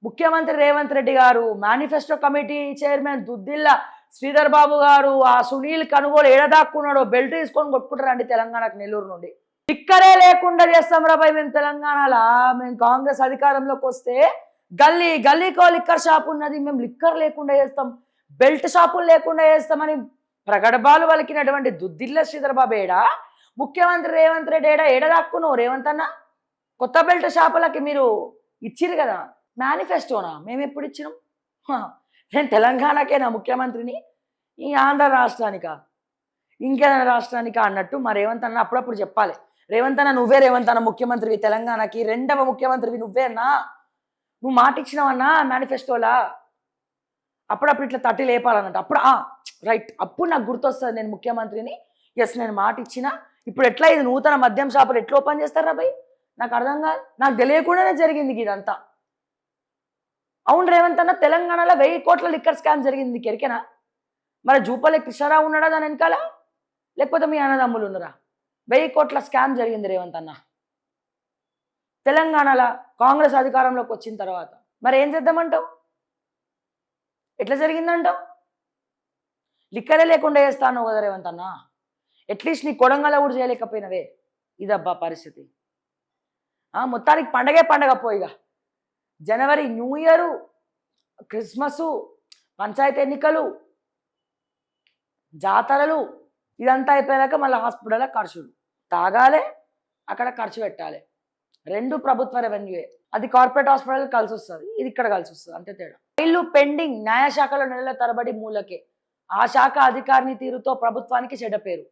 [SPEAKER 1] ముఖ్యమంత్రి Revanth Reddy garu, manifesto committee chairman Duddilla Sridhar Babu garu, ఆ సునీల్ కనుగోలు ఏడదాక్కున్నాడో బెల్ట్ తీసుకొని కొట్టుకుంటారండి తెలంగాణకు. నెల్లూరు నుండి లిక్కరే లేకుండా చేస్తాం రాబాయ్ మేము తెలంగాణలో. మేము కాంగ్రెస్ అధికారంలోకి వస్తే గల్లీకో లిక్కర్ షాప్ ఉన్నది, మేము లిక్కర్ లేకుండా చేస్తాం, బెల్ట్ షాపులు లేకుండా చేస్తామని ప్రగడబాలు వలికినటువంటి దుద్దిల్ల శ్రీధర్ బాబు ఏడా, ముఖ్యమంత్రి రేవంత్ రెడ్డి ఏడదాక్కున్నావు రేవంత్ అన్న? కొత్త బెల్ట్ షాపులకి మీరు ఇచ్చిరు కదా మేనిఫెస్టోనా? మేము ఎప్పుడు ఇచ్చినాం? నేను తెలంగాణకేనా ముఖ్యమంత్రిని, ఈ ఆంధ్ర రాష్ట్రానికా, ఇంకేదైనా రాష్ట్రానికా అన్నట్టు మా రేవంత్ అన్న అప్పుడప్పుడు చెప్పాలి. రేవంత్ అన్న నువ్వే రేవంత్ అన్న ముఖ్యమంత్రివి తెలంగాణకి, 2వ ముఖ్యమంత్రివి నువ్వే అన్నా, నువ్వు మాట ఇచ్చినావన్నా మేనిఫెస్టోలా. అప్పుడప్పుడు ఇట్లా తట్టి లేపాలన్నట్టు. అప్పుడు రైట్, అప్పుడు నాకు గుర్తొస్తుంది నేను ముఖ్యమంత్రిని, ఎస్ నేను మాట ఇచ్చిన. ఇప్పుడు ఎట్లా ఇది నూతన మద్యం షాపులు ఎట్లా ఓపెన్ చేస్తారా భయ్? నాకు అర్థం కాదు, నాకు తెలియకుండానే జరిగింది ఇదంతా. అవును రేవంత్ అన్న, తెలంగాణలో 1000 కోట్ల లిక్కర్ స్కామ్ జరిగింది కెరికేనా? మరి జూపల్లి కృష్ణారావు ఉన్నాడా దాని వెనకాల, లేకపోతే మీ అన్నదమ్ములు ఉన్నారా? 1000 కోట్ల స్కామ్ జరిగింది రేవంత్ అన్న తెలంగాణలో కాంగ్రెస్ అధికారంలోకి వచ్చిన తర్వాత. మరి ఏం చేద్దామంటావు? ఎట్లా జరిగిందంటావు? లిక్కరే లేకుండా చేస్తాను కదా రేవంత్ అన్న, అట్లీస్ట్ నీ కొడంగల్ కూడా చేయలేకపోయినవే. ఇదబ్బా పరిస్థితి. మొత్తానికి పండగ పోయిగా. జనవరి, న్యూ ఇయరు, క్రిస్మస్, పంచాయతీ ఎన్నికలు, జాతరలు, ఇదంతా అయిపోయాక మళ్ళీ హాస్పిటల్లో ఖర్చులు. తాగాలే, అక్కడ ఖర్చు పెట్టాలి. 2 ప్రభుత్వ రెవెన్యూయే. అది కార్పొరేట్ హాస్పిటల్ కలిసి వస్తుంది, ఇది ఇక్కడ కలిసి వస్తుంది, అంతే తేడా. ఫైళ్లు పెండింగ్. న్యాయశాఖలో నెలల తరబడి మూలకే. ఆ శాఖ అధికారిని తీరుతో ప్రభుత్వానికి చెడ్డ పేరు.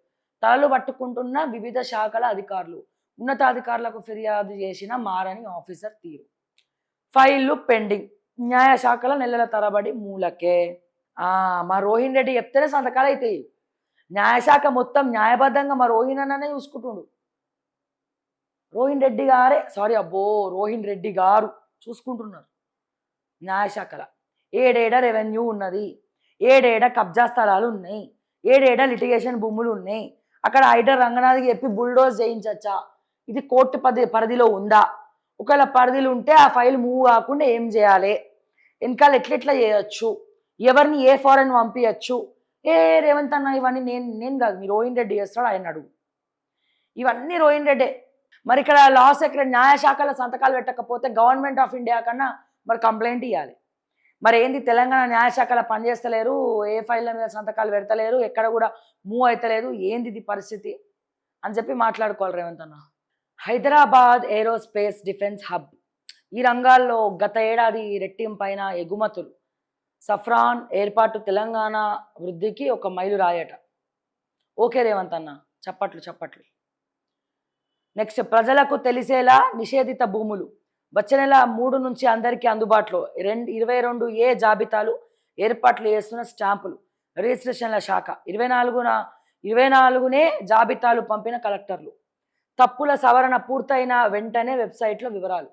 [SPEAKER 1] తలలు పట్టుకుంటున్న వివిధ శాఖల అధికారులు. ఉన్నతాధికారులకు ఫిర్యాదు చేసిన మారని ఆఫీసర్ తీరు. ఫైళ్లు పెండింగ్. న్యాయశాఖల నెలల తరబడి మూలకే. మా రోహిన్ రెడ్డి చెప్తేనే సంతకాలు అవుతాయి. న్యాయశాఖ మొత్తం న్యాయబద్ధంగా మా రోహిన్ అన్ననే చూసుకుంటుండు. రోహిన్ రెడ్డి గారు చూసుకుంటున్నారు న్యాయశాఖల. ఏడేడ రెవెన్యూ ఉన్నది, ఏడేడ కబ్జా స్థలాలు ఉన్నాయి, ఏడేడ లిటిగేషన్ భూములు ఉన్నాయి. అక్కడ ఐటర్ రంగనాథ్కి చెప్పి బుల్డోజ్ చేయించచ్చా? ఇది కోర్టు పరిధిలో ఉందా? ఒకవేళ పరిధిలో ఉంటే ఆ ఫైల్ మూవ్ కాకుండా ఏం చేయాలి? వెనకాల ఎట్లెట్లా చేయొచ్చు? ఎవరిని ఏ ఫారెన్ పంపించచ్చు? రేవంత్ అన్న ఇవన్నీ నేను కాదు, మీ రోహిన్ రెడ్డి చేస్తాడు, ఆయన అడుగు. ఇవన్నీ రోహిన్ రెడ్డే. మరి ఇక్కడ లా సెక్రటరీ న్యాయశాఖలో సంతకాలు పెట్టకపోతే గవర్నమెంట్ ఆఫ్ ఇండియా కన్నా మరి కంప్లైంట్ ఇవ్వాలి. మరి ఏంది తెలంగాణ న్యాయశాఖలో పనిచేస్తలేరు, ఏ ఫైళ్ళ మీద సంతకాలు పెడతలేరు, ఎక్కడ కూడా మూవ్ అవుతలేదు, ఏంది ఇది పరిస్థితి అని చెప్పి మాట్లాడుకోవాలి రేవంత్ అన్న. Hyderabad aerospace defence hub. ఈ రంగాల్లో గత ఏడాది రెట్టింపైన ఎగుమతులు. సఫ్రాన్ ఏర్పాటు తెలంగాణ వృద్ధికి ఒక మైలురాయట. ఓకే రేవంత్ అన్న, చప్పట్లు చప్పట్లు. నెక్స్ట్, ప్రజలకు తెలిసేలా నిషేధిత భూములు. వచ్చే నెల 3 నుంచి అందరికీ అందుబాటులో 22A జాబితాలు ఏర్పాట్లు చేస్తున్న స్టాంపులు రిజిస్ట్రేషన్ల శాఖ. 24నే జాబితాలు పంపిన కలెక్టర్లు. తప్పుల సవరణ పూర్తయిన వెంటనే వెబ్సైట్లో వివరాలు.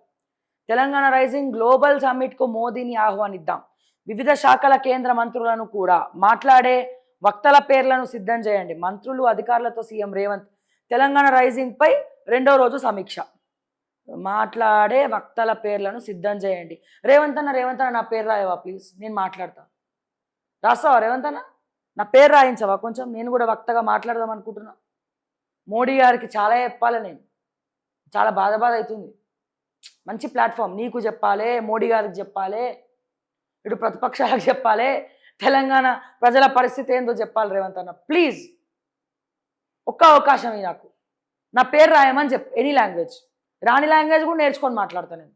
[SPEAKER 1] తెలంగాణ రైజింగ్ గ్లోబల్ సమ్మిట్కు మోదీని ఆహ్వానిద్దాం. వివిధ శాఖల కేంద్ర మంత్రులను కూడా మాట్లాడే వక్తల పేర్లను సిద్ధం చేయండి. మంత్రులు అధికారులతో సీఎం రేవంత్. తెలంగాణ రైజింగ్ పై 2వ రోజు సమీక్ష. మాట్లాడే వక్తల పేర్లను సిద్ధం చేయండి. రేవంత్ అన్న నా పేరు రాయవా ప్లీజ్, నేను మాట్లాడతా. రాస్తావా రేవంత్ అన్న? నా పేరు రాయించవా కొంచెం, నేను కూడా వక్తగా మాట్లాడదాం అనుకుంటున్నా. మోడీ గారికి చాలా చెప్పాలి, నేను చాలా బాధ అవుతుంది. మంచి ప్లాట్ఫామ్, నీకు చెప్పాలి, మోడీ గారికి చెప్పాలి, ఇటు ప్రతిపక్షాలకు చెప్పాలి, తెలంగాణ ప్రజల పరిస్థితి ఏందో చెప్పాలి. రేవంత్ అన్న ప్లీజ్ ఒక్క అవకాశం నాకు, నా పేరు రాయమని చెప్పు. ఎనీ లాంగ్వేజ్, రాని లాంగ్వేజ్ కూడా నేర్చుకొని మాట్లాడతాను నేను.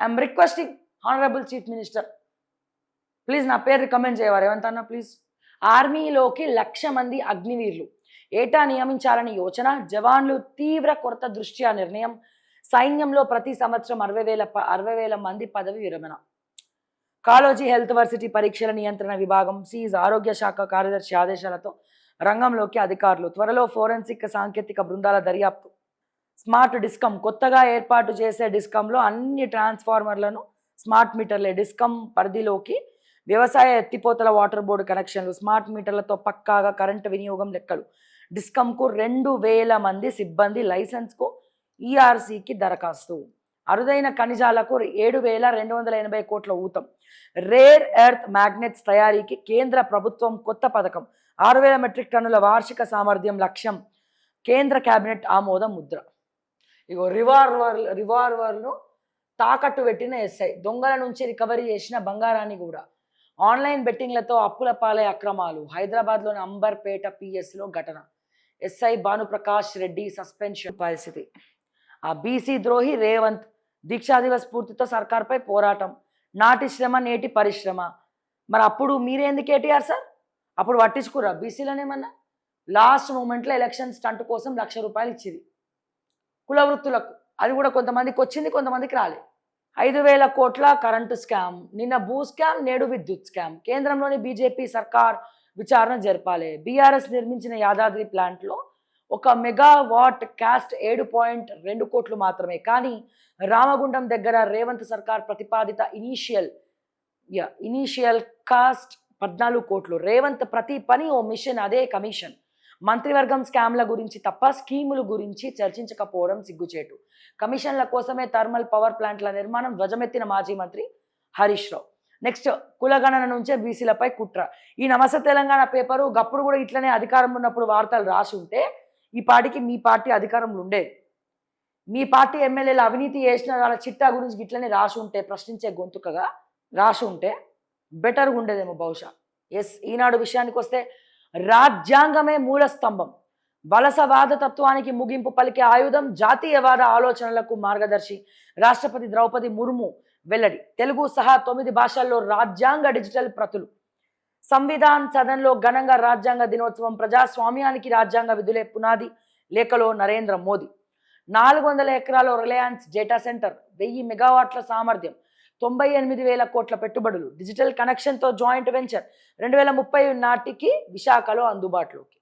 [SPEAKER 1] I'm requesting honourable chief minister, please నా పేరు రికమెండ్ చేయవా రేవంత్ అన్న ప్లీజ్. ఆర్మీలోకి 1,00,000 మంది అగ్నివీరులు ఏటా నియమించాలని యోచన. జవాన్లు తీవ్ర కొరత దృష్ట్యా నిర్ణయం. సైన్యంలో ప్రతి సంవత్సరం 60,000 మంది పదవి విరమణ. కాలోజీ హెల్త్ వర్సిటీ పరీక్షల నియంత్రణ విభాగం సీజ్. ఆరోగ్య శాఖ కార్యదర్శి ఆదేశాలతో రంగంలోకి అధికారులు. త్వరలో ఫోరెన్సిక్ సాంకేతిక బృందాల దర్యాప్తు. Smart discom. కొత్తగా ఏర్పాటు చేసే డిస్కంలో అన్ని ట్రాన్స్ఫార్మర్లను స్మార్ట్ మీటర్లే. డిస్కమ్ పరిధిలోకి వ్యవసాయ ఎత్తిపోతల వాటర్ బోర్డు కనెక్షన్లు. స్మార్ట్ మీటర్లతో పక్కాగా కరెంటు వినియోగం లెక్కలు. డిస్కమ్కు 2,000 మంది సిబ్బంది. లైసెన్స్కు ఈఆర్సీకి దరఖాస్తు. అరుదైన ఖనిజాలకు 7,280 కోట్ల ఊతం. రేర్ ఎర్త్ మ్యాగ్నెట్స్ తయారీకి కేంద్ర ప్రభుత్వం కొత్త పథకం. 6,000 మెట్రిక్ టన్నుల వార్షిక సామర్థ్యం లక్ష్యం. కేంద్ర కేబినెట్ ఆమోదం ముద్ర. ఇగో రివాల్వర్ను తాకట్టు పెట్టిన ఎస్ఐ. దొంగల నుంచి రికవరీ చేసిన బంగారాన్ని కూడా. ఆన్లైన్ బెట్టింగ్లతో అప్పుల పాలే అక్రమాలు. హైదరాబాద్లోని అంబర్పేట పిఎస్లో ఘటన. SI Bhanuprakash Reddy suspension. పరిస్థితి. ఆ బీసీ ద్రోహి రేవంత్. దీక్షా దివస్ స్ఫూర్తితో సర్కార్పై పోరాటం. నాటి శ్రమ నేటి పరిశ్రమ. మరి అప్పుడు మీరేంది కేటీఆర్ సార్, అప్పుడు పట్టించుకురా బీసీలనేమన్నా? లాస్ట్ మూమెంట్లో ఎలక్షన్ స్టంట్ కోసం ₹1,00,000 ఇచ్చింది కుల వృత్తులకు. అది కూడా కొంతమందికి వచ్చింది, కొంతమందికి రాలే. 5,000 కోట్ల కరెంటు స్కామ్. నిన్న భూ స్కామ్, నేడు విద్యుత్ స్కామ్. కేంద్రంలోని బీజేపీ సర్కార్ విచారణ జరపాలి. బీఆర్ఎస్ నిర్మించిన యాదాద్రి ప్లాంట్లో 1 మెగావాట్ కాస్ట్ 7.2 కోట్లు మాత్రమే. కానీ రామగుండం దగ్గర రేవంత్ సర్కార్ ప్రతిపాదిత ఇనీషియల్ కాస్ట్ 14 కోట్లు. రేవంత్ ప్రతి పని ఓ మిషన్, అదే కమిషన్. మంత్రివర్గం స్కామ్ల గురించి తప్ప స్కీముల గురించి చర్చించకపోవడం సిగ్గుచేటు. కమిషన్ల కోసమే థర్మల్ పవర్ ప్లాంట్ల నిర్మాణం. ధ్వజమెత్తిన మాజీ మంత్రి హరీష్ రావు. నెక్స్ట్, కులగణన నుంచే బీసీలపై కుట్ర. ఈ నమస్తే తెలంగాణ పేపరు గప్పుడు కూడా ఇట్లనే అధికారంలో ఉన్నప్పుడు వార్తలు రాసి ఉంటే ఈ పార్టీకి మీ పార్టీ అధికారంలో ఉండేది. మీ పార్టీ ఎమ్మెల్యేలు అవినీతి చేసిన వాళ్ళ చిట్టా గురించి ఇట్లనే రాసి ఉంటే, ప్రశ్నించే గొంతుకగా రాసి ఉంటే బెటర్గా ఉండేదేమో బహుశా. ఎస్, ఈనాడు విషయానికి వస్తే రాజ్యాంగమే మూల స్తంభం. వలసవాద తత్వానికి ముగింపు పలికే ఆయుధం. జాతీయవాద ఆలోచనలకు మార్గదర్శి. రాష్ట్రపతి ద్రౌపది ముర్ము వెల్లడి. తెలుగు సహా 9 భాషల్లో రాజ్యాంగ డిజిటల్ ప్రతులు. సంవిధాన్ సదన్లో ఘనంగా రాజ్యాంగ దినోత్సవం. ప్రజాస్వామ్యానికి రాజ్యాంగ విధులే పునాది. లేఖలో నరేంద్ర మోదీ. 400 ఎకరాల రిలయన్స్ డేటా సెంటర్. 1000 మెగావాట్ల సామర్థ్యం. 98,000 కోట్ల పెట్టుబడులు. Digital కనెక్షన్తో joint venture. 2030 నాటికి విశాఖలో అందుబాటులోకి.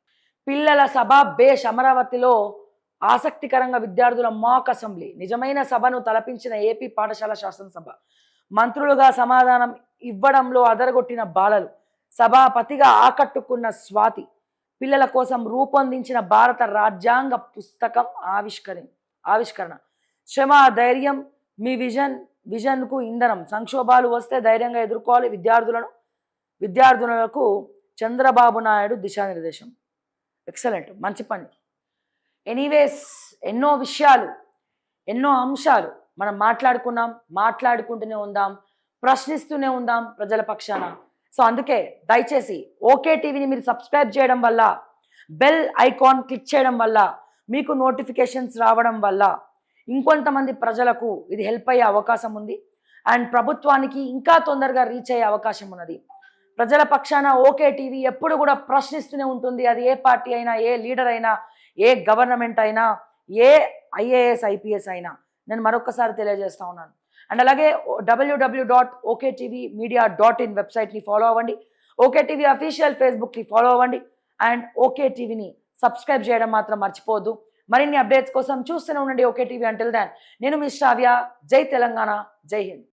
[SPEAKER 1] పిల్లల సభ బేష్. అమరావతిలో ఆసక్తికరంగా విద్యార్థుల మాక్ అసెంబ్లీ. నిజమైన సభను తలపించిన ఏపీ పాఠశాల శాసనసభ. మంత్రులుగా సమాధానం ఇవ్వడంలో అదరగొట్టిన బాలలు. సభాపతిగా ఆకట్టుకున్న స్వాతి. పిల్లల కోసం రూపొందించిన భారత రాజ్యాంగ పుస్తకం ఆవిష్కరణ. శ్రమ, ధైర్యం మీ విజన్కు ఇంధనం. సంక్షోభాలు వస్తే ధైర్యంగా ఎదుర్కోవాలి. విద్యార్థులకు చంద్రబాబు నాయుడు దిశానిర్దేశం. ఎక్సలెంట్, మంచి పని. ఎనీవేస్, ఎన్నో విషయాలు, ఎన్నో అంశాలు మనం మాట్లాడుకుంటూనే ఉందాం, ప్రశ్నిస్తూనే ఉందాం ప్రజల పక్షాన. సో అందుకే దయచేసి ఓకే టీవీని మీరు సబ్స్క్రైబ్ చేయడం వల్ల, బెల్ ఐకాన్ క్లిక్ చేయడం వల్ల మీకు నోటిఫికేషన్స్ రావడం వల్ల ఇంకొంతమంది ప్రజలకు ఇది హెల్ప్ అయ్యే అవకాశం ఉంది. అండ్ ప్రభుత్వానికి ఇంకా తొందరగా రీచ్ అయ్యే అవకాశం ఉన్నది. ప్రజల పక్షాన ఓకే టీవీ ఎప్పుడు కూడా ప్రశ్నిస్తూనే ఉంటుంది. అది ఏ పార్టీ అయినా, ఏ లీడర్ అయినా, ఏ గవర్నమెంట్ అయినా, ఏ ఐఏఎస్ ఐపీఎస్ అయినా. నేను మరొకసారి తెలియజేస్తా ఉన్నాను. అండ్ అలాగే www.oktvmedia.in వెబ్సైట్ని ఫాలో అవ్వండి. ఓకే టీవీ అఫీషియల్ ఫేస్బుక్ని ఫాలో అవ్వండి. అండ్ ఓకే టీవీని సబ్స్క్రైబ్ చేయడం మాత్రం మర్చిపోవద్దు. మరిన్ని అప్డేట్స్ కోసం చూస్తూనే ఉండండి ఓకే టీవీ. అంటిల్ దెన్ నేను మీ శ్రావ్య. జై తెలంగాణ, జై హింద్.